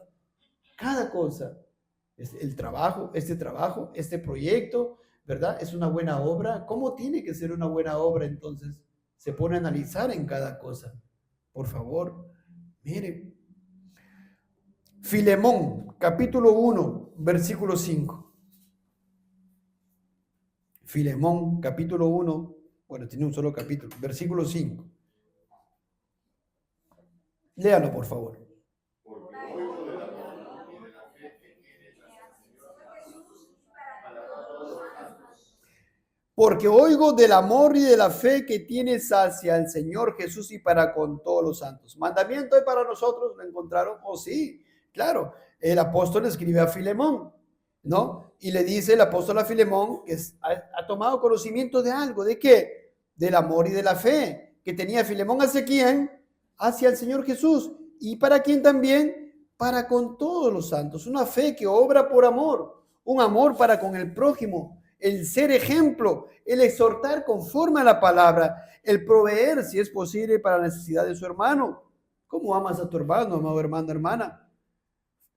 Cada cosa, el trabajo, este proyecto, ¿verdad? Es una buena obra. ¿Cómo tiene que ser una buena obra entonces? Se pone a analizar en cada cosa. Por favor, mire, Filemón, capítulo 1, versículo 5. Filemón, capítulo 1, bueno, tiene un solo capítulo, versículo 5. Léalo, por favor. Porque oigo del amor y de la fe que tienes hacia el Señor Jesús y para con todos los santos. ¿Mandamiento hay para nosotros? ¿Lo encontraron? Oh, sí, claro. El apóstol escribe a Filemón, ¿no? Y le dice el apóstol a Filemón que ha tomado conocimiento de algo. ¿De qué? Del amor y de la fe que tenía Filemón hacia quién? Hacia el Señor Jesús. ¿Y para quién también? Para con todos los santos. Una fe que obra por amor. Un amor para con el prójimo. El ser ejemplo, el exhortar conforme a la palabra, el proveer, si es posible, para la necesidad de su hermano. ¿Cómo amas a tu hermano, amado hermano, hermana?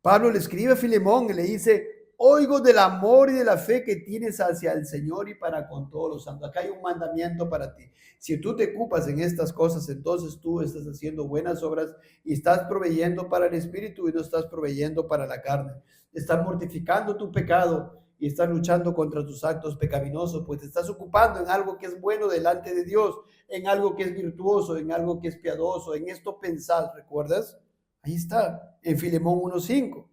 Pablo le escribe a Filemón y le dice, oigo del amor y de la fe que tienes hacia el Señor y para con todos los santos. Acá hay un mandamiento para ti. Si tú te ocupas en estas cosas, entonces tú estás haciendo buenas obras y estás proveyendo para el Espíritu y no estás proveyendo para la carne. Estás mortificando tu pecado y estás luchando contra tus actos pecaminosos, pues te estás ocupando en algo que es bueno delante de Dios, en algo que es virtuoso, en algo que es piadoso, en esto pensad, ¿recuerdas? Ahí está, en Filemón 1:5.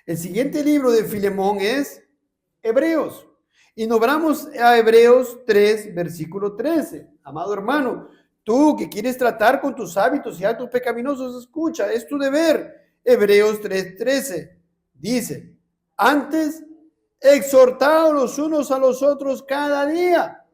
El siguiente libro de Filemón es Hebreos. Y nos vamos a Hebreos 3, versículo 13. Amado hermano, tú que quieres tratar con tus hábitos y actos pecaminosos, escucha, es tu deber. Hebreos 3:13 dice, antes exhortaos los unos a los otros cada día.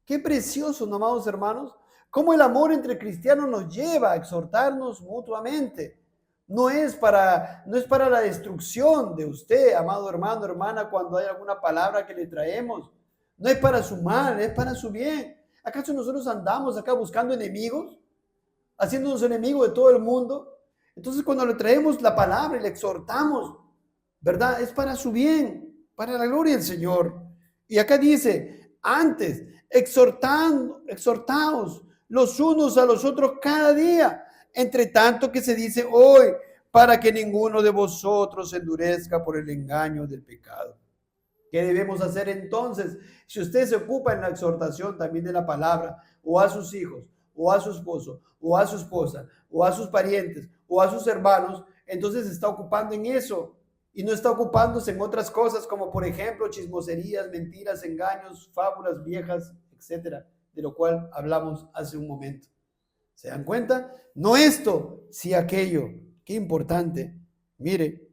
Qué precioso, ¿no, amados hermanos? Cómo el amor entre cristianos nos lleva a exhortarnos mutuamente. No es para la destrucción de usted, amado hermano, hermana, cuando hay alguna palabra que le traemos. No es para su mal, es para su bien. ¿Acaso nosotros andamos acá buscando enemigos? Haciéndonos enemigos de todo el mundo. Entonces cuando le traemos la palabra y le exhortamos, ¿verdad? Es para su bien, para la gloria del Señor. Y acá dice, antes, exhortaos los unos a los otros cada día, entre tanto que se dice hoy, para que ninguno de vosotros se endurezca por el engaño del pecado. ¿Qué debemos hacer entonces? Si usted se ocupa en la exhortación también de la palabra, o a sus hijos, o a su esposo, o a su esposa, o a sus parientes, o a sus hermanos, entonces se está ocupando en eso y no está ocupándose en otras cosas como por ejemplo chismoserías, mentiras, engaños, fábulas viejas, etcétera, de lo cual hablamos hace un momento. ¿Se dan cuenta? No esto, sí aquello. Qué importante. Mire,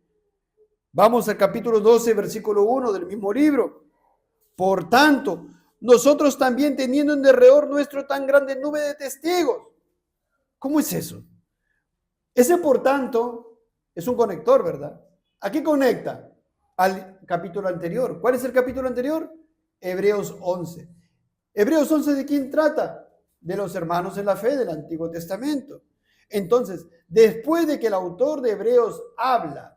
vamos al capítulo 12, versículo 1 del mismo libro. Por tanto, nosotros también teniendo en derredor nuestro tan grande nube de testigos. ¿Cómo es eso? Ese por tanto es un conector, ¿verdad? ¿A qué conecta? Al capítulo anterior. ¿Cuál es el capítulo anterior? Hebreos 11. Hebreos 11, ¿de quién trata? De los hermanos en la fe del Antiguo Testamento. Entonces, después de que el autor de Hebreos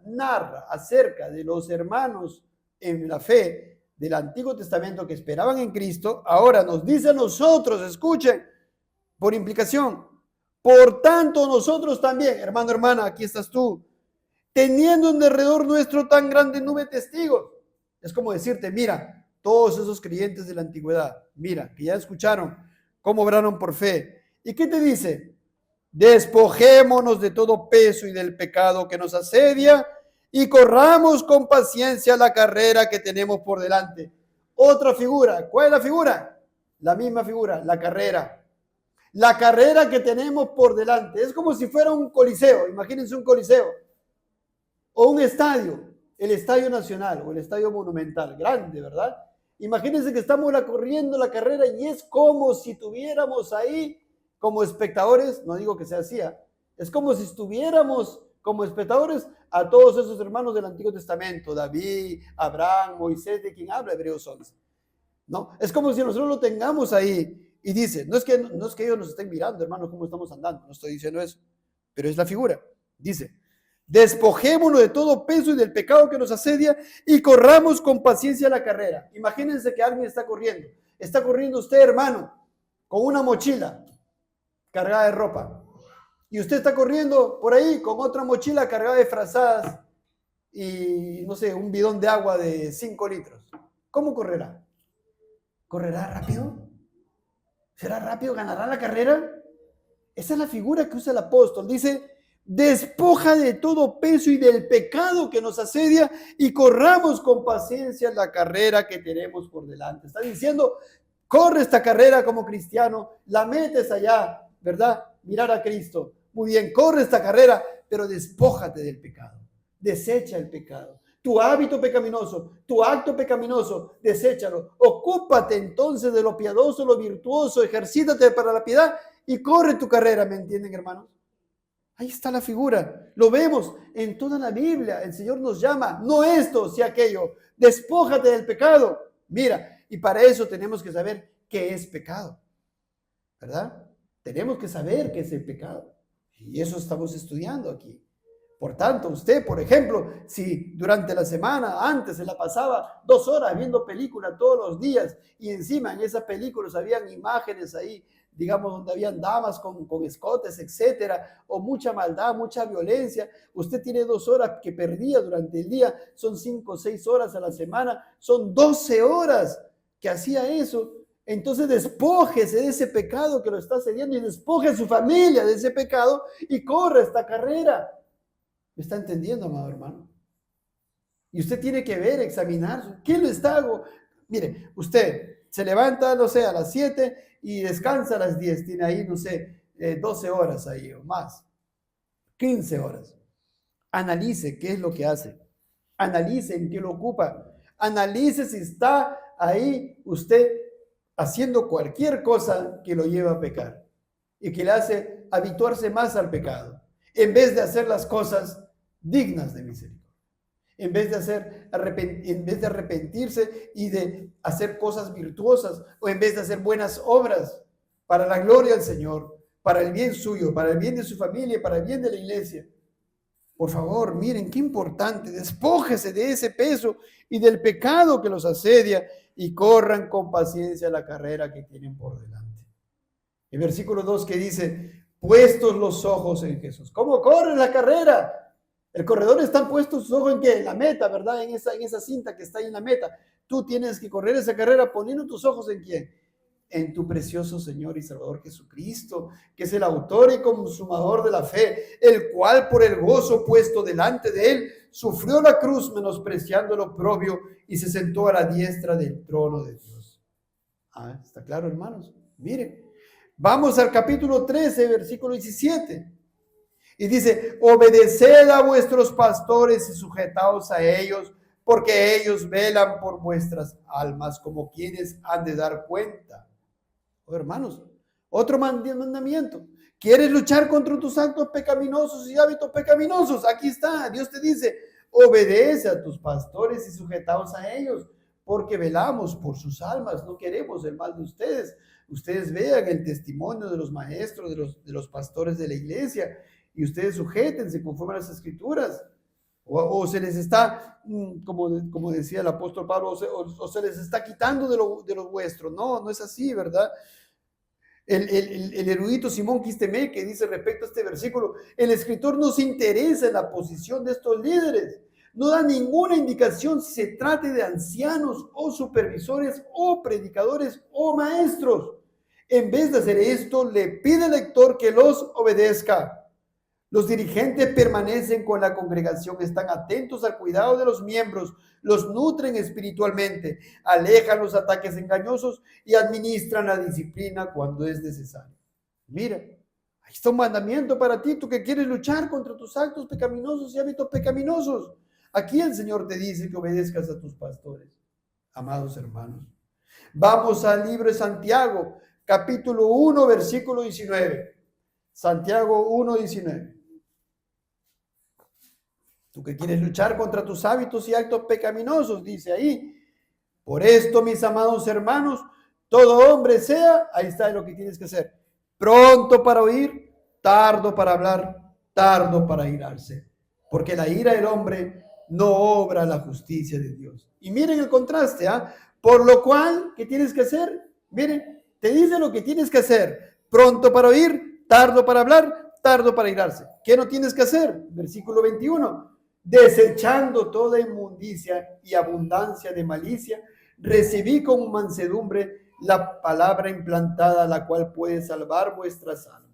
narra acerca de los hermanos en la fe del Antiguo Testamento que esperaban en Cristo, ahora nos dice a nosotros, escuchen, por implicación, por tanto nosotros también, hermano, hermana, aquí estás tú, teniendo en derredor nuestro tan grande nube de testigos. Es como decirte, mira, todos esos creyentes de la antigüedad, mira, que ya escucharon cómo obraron por fe. ¿Y qué te dice? Despojémonos de todo peso y del pecado que nos asedia y corramos con paciencia la carrera que tenemos por delante. Otra figura. ¿Cuál es la figura? La misma figura, la carrera. La carrera que tenemos por delante. Es como si fuera un coliseo. Imagínense un coliseo. O un estadio. El Estadio Nacional o el Estadio Monumental. Grande, ¿verdad? Imagínense que estamos corriendo la carrera y es como si tuviéramos ahí como espectadores, no digo que sea así, es como si estuviéramos como espectadores a todos esos hermanos del Antiguo Testamento, David, Abraham, Moisés, de quien habla Hebreos 11. ¿No? Es como si nosotros lo tengamos ahí y dice, no es que ellos nos estén mirando, hermanos, cómo estamos andando, no estoy diciendo eso, pero es la figura. Dice, despojémonos de todo peso y del pecado que nos asedia y corramos con paciencia la carrera. Imagínense que alguien está corriendo usted, hermano, con una mochila cargada de ropa y usted está corriendo por ahí con otra mochila cargada de frazadas y, no sé, un bidón de agua de 5 litros. ¿Cómo correrá? ¿Correrá rápido? ¿Será rápido? ¿Ganará la carrera? Esa es la figura que usa el apóstol. Dice, despoja de todo peso y del pecado que nos asedia y corramos con paciencia la carrera que tenemos por delante. Está diciendo, corre esta carrera como cristiano, la metes allá, ¿verdad? Mirar a Cristo. Muy bien, corre esta carrera, pero despójate del pecado. Desecha el pecado. Tu hábito pecaminoso, tu acto pecaminoso, deséchalo. Ocúpate entonces de lo piadoso, lo virtuoso, ejercítate para la piedad y corre tu carrera, ¿me entienden, hermanos? Ahí está la figura. Lo vemos en toda la Biblia. El Señor nos llama, no esto, si aquello. Despójate del pecado. Mira, y para eso tenemos que saber qué es pecado, ¿verdad? Tenemos que saber qué es el pecado. Y eso estamos estudiando aquí. Por tanto, usted, por ejemplo, si durante la semana antes se la pasaba 2 horas viendo películas todos los días y encima en esas películas habían imágenes ahí, digamos, donde habían damas con escotes, etcétera, o mucha maldad, mucha violencia, usted tiene 2 horas que perdía durante el día, son 5 o 6 horas a la semana, son 12 horas que hacía eso. Entonces despójese de ese pecado que lo está cediendo y despoje a su familia de ese pecado y corra esta carrera. ¿Me está entendiendo, amado hermano? Y usted tiene que ver, examinar, ¿qué lo está hago? Mire, usted se levanta, no sé, a las 7 y descansa a las 10, tiene ahí, no sé, 12 horas ahí o más, 15 horas. Analice qué es lo que hace, analice en qué lo ocupa, analice si está ahí usted haciendo cualquier cosa que lo lleva a pecar y que le hace habituarse más al pecado, en vez de hacer las cosas dignas de misericordia, en vez de arrepentirse y de hacer cosas virtuosas, o en vez de hacer buenas obras para la gloria del Señor, para el bien suyo, para el bien de su familia, para el bien de la iglesia. Por favor, miren qué importante, despójese de ese peso y del pecado que los asedia y corran con paciencia la carrera que tienen por delante. El versículo 2 que dice, puestos los ojos en Jesús. ¿Cómo corre la carrera? El corredor está puesto sus ojos en qué? En la meta, ¿verdad? En esa cinta que está ahí en la meta. Tú tienes que correr esa carrera poniendo tus ojos en quién? En tu precioso Señor y Salvador Jesucristo, que es el autor y consumador de la fe, el cual por el gozo puesto delante de él, sufrió la cruz menospreciando el oprobio y se sentó a la diestra del trono de Dios. Ah, ¿está claro, hermanos? Miren, vamos al capítulo 13, versículo 17. Y dice, obedeced a vuestros pastores y sujetaos a ellos, porque ellos velan por vuestras almas como quienes han de dar cuenta. Oh, hermanos, otro mandamiento. ¿Quieres luchar contra tus actos pecaminosos y hábitos pecaminosos? Aquí está, Dios te dice, obedece a tus pastores y sujetaos a ellos, porque velamos por sus almas, no queremos el mal de ustedes. Ustedes vean el testimonio de los maestros, de los pastores de la iglesia, y ustedes sujétense conforme a las escrituras, o se les está, como decía el apóstol Pablo, o se les está quitando de lo vuestro. No es así, ¿verdad? El erudito Simón Quistemé, que dice respecto a este versículo, el escritor no se interesa en la posición de estos líderes, no da ninguna indicación si se trate de ancianos o supervisores o predicadores o maestros. En vez de hacer esto, le pide al lector que los obedezca. Los dirigentes permanecen con la congregación, están atentos al cuidado de los miembros, los nutren espiritualmente, alejan los ataques engañosos y administran la disciplina cuando es necesario. Mira, ahí está un mandamiento para ti, tú que quieres luchar contra tus actos pecaminosos y hábitos pecaminosos. Aquí el Señor te dice que obedezcas a tus pastores, amados hermanos. Vamos al libro de Santiago, capítulo 1, versículo 19. Santiago 1, 19. Tú que quieres luchar contra tus hábitos y actos pecaminosos, dice ahí. Por esto, mis amados hermanos, todo hombre sea, ahí está lo que tienes que hacer, pronto para oír, tardo para hablar, tardo para irarse. Porque la ira del hombre no obra la justicia de Dios. Y miren el contraste, ¿ah? Por lo cual, ¿qué tienes que hacer? Miren, te dice lo que tienes que hacer. Pronto para oír, tardo para hablar, tardo para irarse. ¿Qué no tienes que hacer? Versículo 21. Desechando toda inmundicia y abundancia de malicia, recibí con mansedumbre la palabra implantada, la cual puede salvar vuestras almas.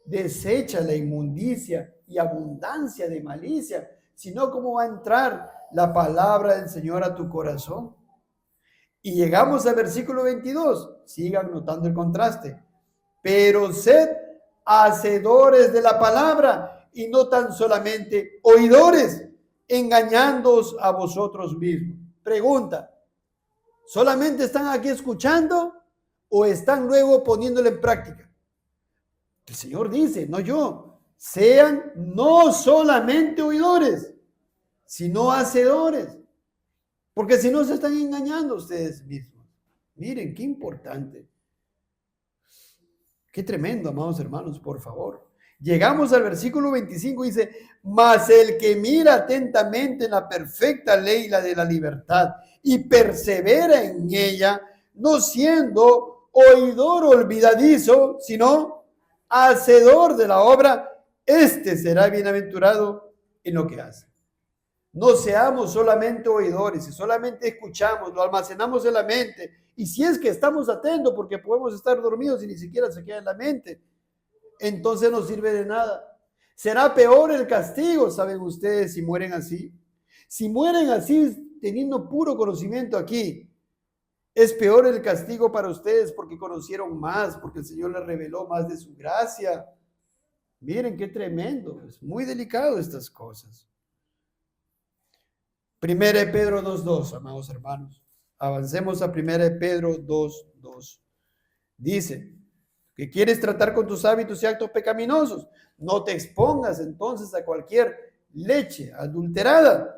Desecha la inmundicia y abundancia de malicia, sino cómo va a entrar la palabra del Señor a tu corazón. Y llegamos al versículo 22. Sigan notando el contraste. Pero sed hacedores de la palabra y no tan solamente oidores, engañándoos a vosotros mismos. Pregunta, ¿solamente están aquí escuchando o están luego poniéndolo en práctica? El Señor dice, no yo, sean no solamente oidores, sino hacedores, porque si no se están engañando ustedes mismos. Miren, qué importante. Qué tremendo, amados hermanos, por favor. Llegamos al versículo 25, dice, mas el que mira atentamente en la perfecta ley, la de la libertad, y persevera en ella, no siendo oidor olvidadizo, sino hacedor de la obra, este será bienaventurado en lo que hace. No seamos solamente oidores, si solamente escuchamos, lo almacenamos en la mente, y si es que estamos atentos, porque podemos estar dormidos y ni siquiera se queda en la mente, entonces no sirve de nada. Será peor el castigo, ¿saben ustedes, si mueren así? Si mueren así, teniendo puro conocimiento aquí, es peor el castigo para ustedes porque conocieron más, porque el Señor les reveló más de su gracia. Miren qué tremendo, es muy delicado estas cosas. Primera de Pedro 2:2, amados hermanos. Avancemos a Primera de Pedro 2:2. Dice que quieres tratar con tus hábitos y actos pecaminosos. No te expongas entonces a cualquier leche adulterada.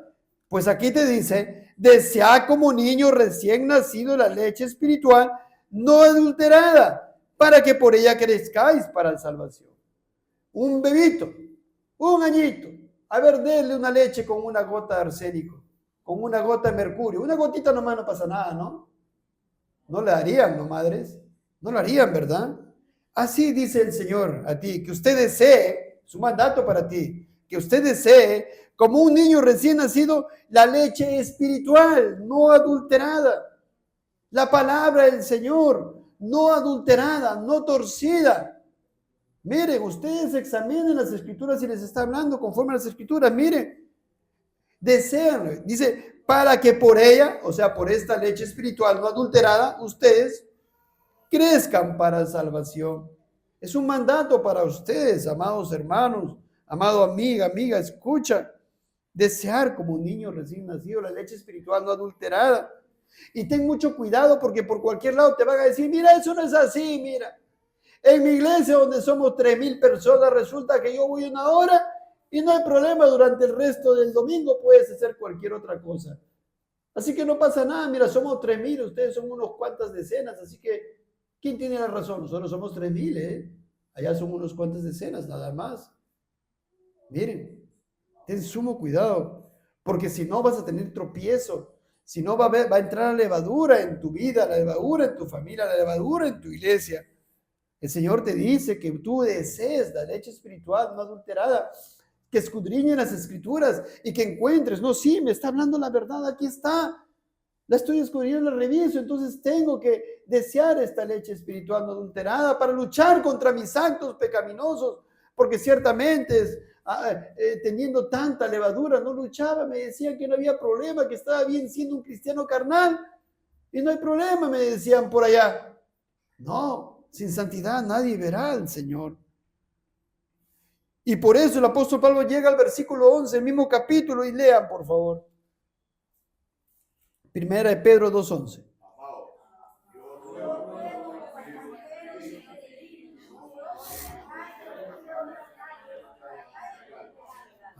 Pues aquí te dice, desea como niño recién nacido la leche espiritual no adulterada, para que por ella crezcáis para la salvación. Un bebito, un añito, a ver, denle una leche con una gota de arsénico, con una gota de mercurio. Una gotita nomás no pasa nada, ¿no? No le harían, ¿no, madres? No lo harían, ¿verdad? Así dice el Señor a ti, que usted desee, su mandato para ti, que usted desee, como un niño recién nacido, la leche espiritual, no adulterada. La palabra del Señor, no adulterada, no torcida. Miren, ustedes examinen las escrituras y les está hablando conforme a las escrituras. Miren, desean, dice, para que por ella, o sea, por esta leche espiritual no adulterada, ustedes crezcan para salvación. Es un mandato para ustedes, amados hermanos, amado amiga, escucha. Desear como un niño recién nacido la leche espiritual no adulterada. Y ten mucho cuidado porque por cualquier lado te van a decir, mira, eso no es así, mira. En mi iglesia donde somos 3,000 personas, resulta que yo voy 1 hora y no hay problema, durante el resto del domingo puedes hacer cualquier otra cosa. Así que no pasa nada, mira, somos 3,000, ustedes son unos cuantas decenas, así que ¿quién tiene la razón? Nosotros somos 3,000, ¿eh? Allá son unos cuantas decenas, nada más. Miren, ten sumo cuidado, porque si no vas a tener tropiezo, si no va a entrar la levadura en tu vida, la levadura en tu familia, la levadura en tu iglesia. El Señor te dice que tú desees la leche espiritual no adulterada, que escudriñen las escrituras y que encuentres, no, sí, me está hablando la verdad, aquí está. La estoy escudriñando, la reviso, entonces tengo que desear esta leche espiritual no adulterada para luchar contra mis actos pecaminosos, porque ciertamente teniendo tanta levadura no luchaba, me decían que no había problema, que estaba bien siendo un cristiano carnal, y no hay problema, me decían por allá. No, sin santidad nadie verá al Señor. Y por eso el apóstol Pablo llega al versículo 11, el mismo capítulo, y lean, por favor. Primera de Pedro 2:11.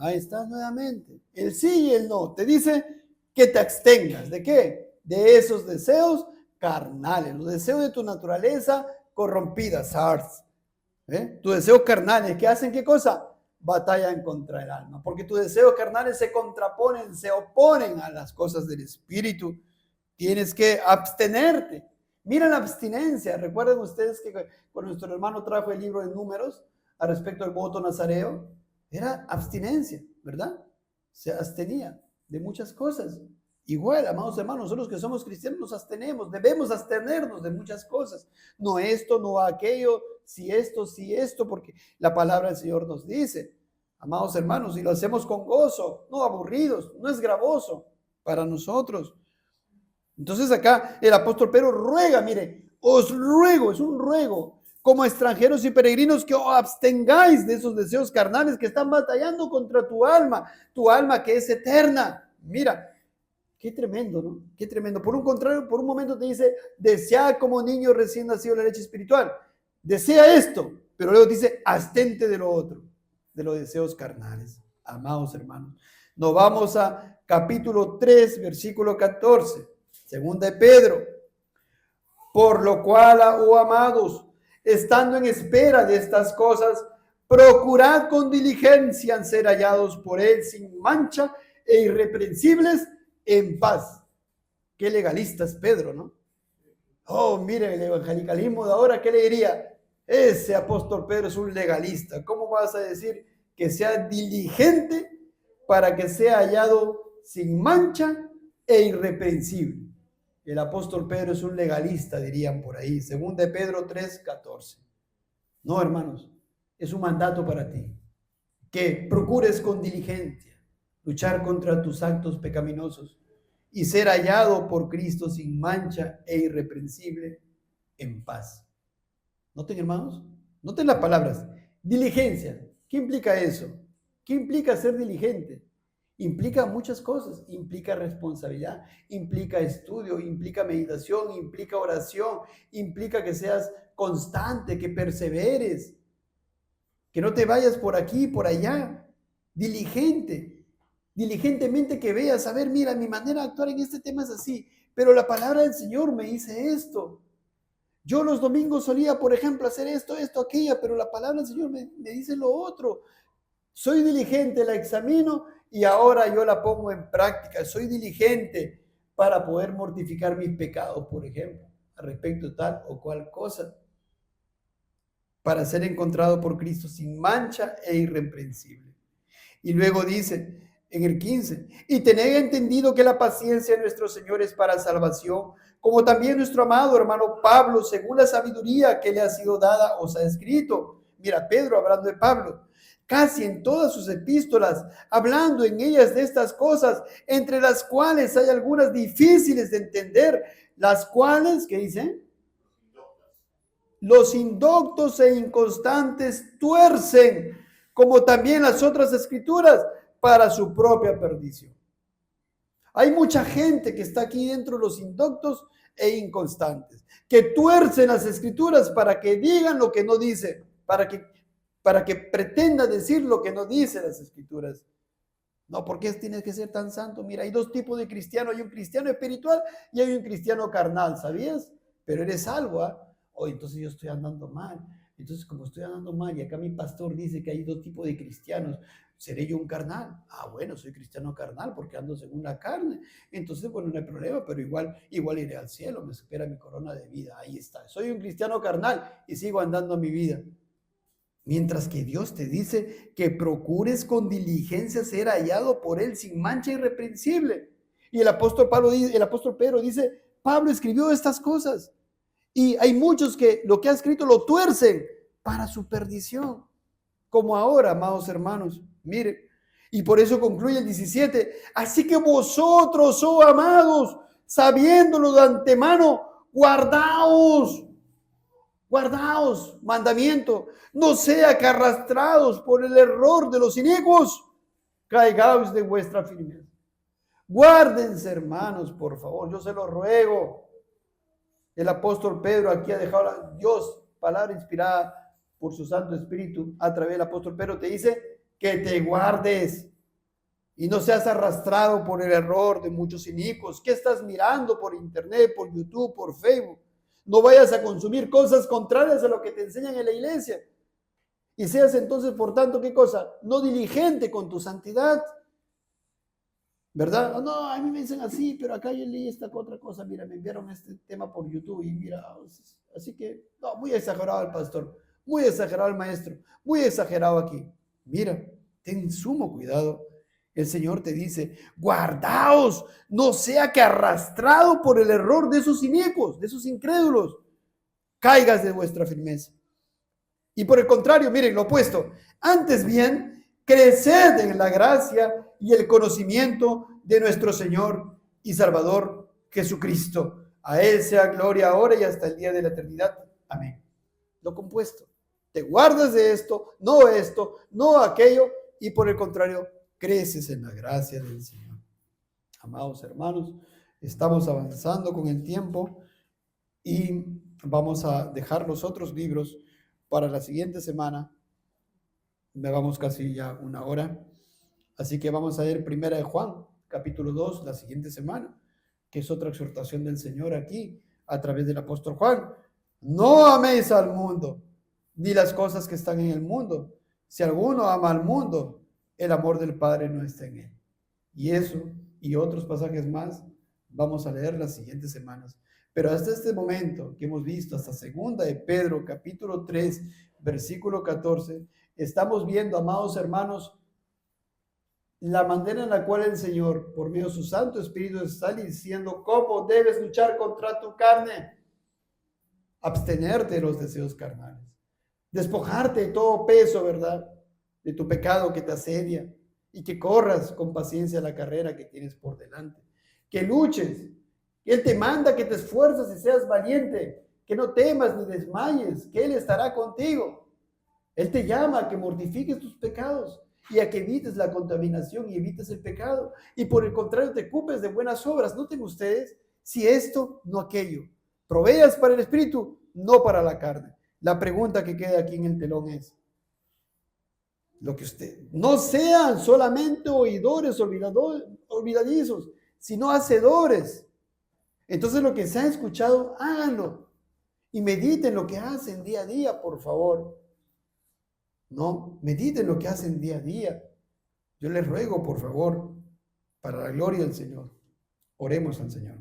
Ahí está nuevamente. El sí y el no. Te dice que te abstengas. ¿De qué? De esos deseos carnales, los deseos de tu naturaleza corrompida, SARS. Tus deseos carnales, ¿que hacen qué cosa? Batallan contra el alma. Porque tus deseos carnales se contraponen, se oponen a las cosas del espíritu. Tienes que abstenerte. Mira la abstinencia. Recuerden ustedes que cuando nuestro hermano trajo el libro de Números, al respecto del voto nazareo? Era abstinencia, ¿verdad? Se abstenía de muchas cosas. Igual, amados hermanos, nosotros que somos cristianos nos abstenemos, debemos abstenernos de muchas cosas. No esto, no aquello, si esto, porque la palabra del Señor nos dice, amados hermanos, y lo hacemos con gozo, no aburridos, no es gravoso para nosotros. Entonces acá el apóstol Pedro ruega, mire, os ruego, es un ruego, como extranjeros y peregrinos, que os abstengáis de esos deseos carnales que están batallando contra tu alma que es eterna. Mira, qué tremendo, ¿no? Qué tremendo. Por un contrario, por un momento te dice, desea como niño recién nacido la leche espiritual. Desea esto, pero luego dice, abstente de lo otro, de los deseos carnales. Amados hermanos, nos vamos a capítulo 3, versículo 14. Segunda de Pedro. Por lo cual, oh amados, estando en espera de estas cosas, procurad con diligencia ser hallados por él sin mancha e irreprensibles en paz. Qué legalista es Pedro, ¿no? Oh, mire, el evangelicalismo de ahora, ¿qué le diría? Ese apóstol Pedro es un legalista. ¿Cómo vas a decir que sea diligente para que sea hallado sin mancha e irreprensible? El apóstol Pedro es un legalista, dirían por ahí. Segunda de Pedro 3:14. No, hermanos, es un mandato para ti. Que procures con diligencia luchar contra tus actos pecaminosos y ser hallado por Cristo sin mancha e irreprensible en paz. Noten, hermanos, noten las palabras. Diligencia. ¿Qué implica eso? ¿Qué implica ser diligente? Implica muchas cosas, implica responsabilidad, implica estudio, implica meditación, implica oración, implica que seas constante, que perseveres, que no te vayas por aquí, por allá, diligentemente que veas, a ver, mira, mi manera de actuar en este tema es así, pero la palabra del Señor me dice esto. Yo los domingos solía, por ejemplo, hacer esto, aquella, pero la palabra del Señor me dice lo otro. Soy diligente, la examino y ahora yo la pongo en práctica. Soy diligente para poder mortificar mis pecados, por ejemplo, al respecto de tal o cual cosa, para ser encontrado por Cristo sin mancha e irreprensible. Y luego dice en el 15, y tened entendido que la paciencia de nuestro Señor es para salvación, como también nuestro amado hermano Pablo, según la sabiduría que le ha sido dada, os ha escrito. Mira, Pedro hablando de Pablo, casi en todas sus epístolas, hablando en ellas de estas cosas, entre las cuales hay algunas difíciles de entender, las cuales, ¿qué dicen? Los indoctos e inconstantes tuercen, como también las otras escrituras, para su propia perdición. Hay mucha gente que está aquí dentro de los indoctos e inconstantes, que tuercen las escrituras para que digan lo que no dice, para que pretenda decir lo que no dice las escrituras. No, ¿por qué tienes que ser tan santo? Mira, hay dos tipos de cristianos, hay un cristiano espiritual y hay un cristiano carnal, ¿sabías? Pero eres salvo, ¿ah? Oh, entonces yo estoy andando mal. Entonces, como estoy andando mal y acá mi pastor dice que hay dos tipos de cristianos, ¿seré yo un carnal? Ah, bueno, soy cristiano carnal porque ando según la carne. Entonces, bueno, no hay problema, pero igual iré al cielo, me espera mi corona de vida. Ahí está. Soy un cristiano carnal y sigo andando mi vida. Mientras que Dios te dice que procures con diligencia ser hallado por él sin mancha irreprensible. Y el apóstol Pedro dice, Pablo escribió estas cosas. Y hay muchos que lo que ha escrito lo tuercen para su perdición. Como ahora, amados hermanos, miren. Y por eso concluye el 17. Así que vosotros, oh amados, sabiéndolo de antemano, guardaos, mandamiento, no sea que arrastrados por el error de los inicuos, caigáis de vuestra firmeza. Guárdense, hermanos, por favor, yo se lo ruego. El apóstol Pedro aquí ha dejado Dios, palabra inspirada por su Santo Espíritu, a través del apóstol Pedro te dice que te guardes y no seas arrastrado por el error de muchos inicuos. ¿Qué estás mirando por internet, por YouTube, por Facebook? No vayas a consumir cosas contrarias a lo que te enseñan en la iglesia. Y seas entonces, por tanto, ¿qué cosa? No diligente con tu santidad. ¿Verdad? No, a mí me dicen así, pero acá yo leí esta otra cosa. Mira, me enviaron este tema por YouTube y mira, así que, no, muy exagerado el pastor. Muy exagerado el maestro, muy exagerado aquí. Mira, ten sumo cuidado. El Señor te dice, guardaos, no sea que arrastrado por el error de esos inicuos, de esos incrédulos, caigas de vuestra firmeza. Y por el contrario, miren, lo opuesto. Antes bien, creced en la gracia y el conocimiento de nuestro Señor y Salvador Jesucristo. A Él sea gloria ahora y hasta el día de la eternidad. Amén. Lo compuesto. Te guardas de esto, no aquello, y por el contrario, creces en la gracia del Señor. Amados hermanos, estamos avanzando con el tiempo y vamos a dejar los otros libros para la siguiente semana. Vamos casi ya una hora. Así que vamos a ir primera de Juan, capítulo 2, la siguiente semana, que es otra exhortación del Señor aquí, a través del apóstol Juan. No améis al mundo, ni las cosas que están en el mundo. Si alguno ama al mundo, el amor del Padre no está en él. Y eso y otros pasajes más vamos a leer las siguientes semanas. Pero hasta este momento que hemos visto, hasta segunda de Pedro, capítulo 3, versículo 14, estamos viendo, amados hermanos, la manera en la cual el Señor, por medio de su Santo Espíritu, está diciendo cómo debes luchar contra tu carne. Abstenerte de los deseos carnales. Despojarte de todo peso, ¿verdad? De tu pecado que te asedia y que corras con paciencia la carrera que tienes por delante. Que luches. Él te manda que te esfuerces y seas valiente, que no temas ni desmayes, que Él estará contigo. Él te llama a que mortifiques tus pecados y a que evites la contaminación y evites el pecado. Y por el contrario, te ocupes de buenas obras. Noten ustedes, si esto, no aquello. Proveas para el espíritu, no para la carne. La pregunta que queda aquí en el telón es, lo que usted, no sean solamente oidores olvidadizos, sino hacedores. Entonces lo que se ha escuchado, háganlo. Y mediten lo que hacen día a día, por favor. No, mediten lo que hacen día a día. Yo les ruego, por favor, para la gloria del Señor, oremos al Señor.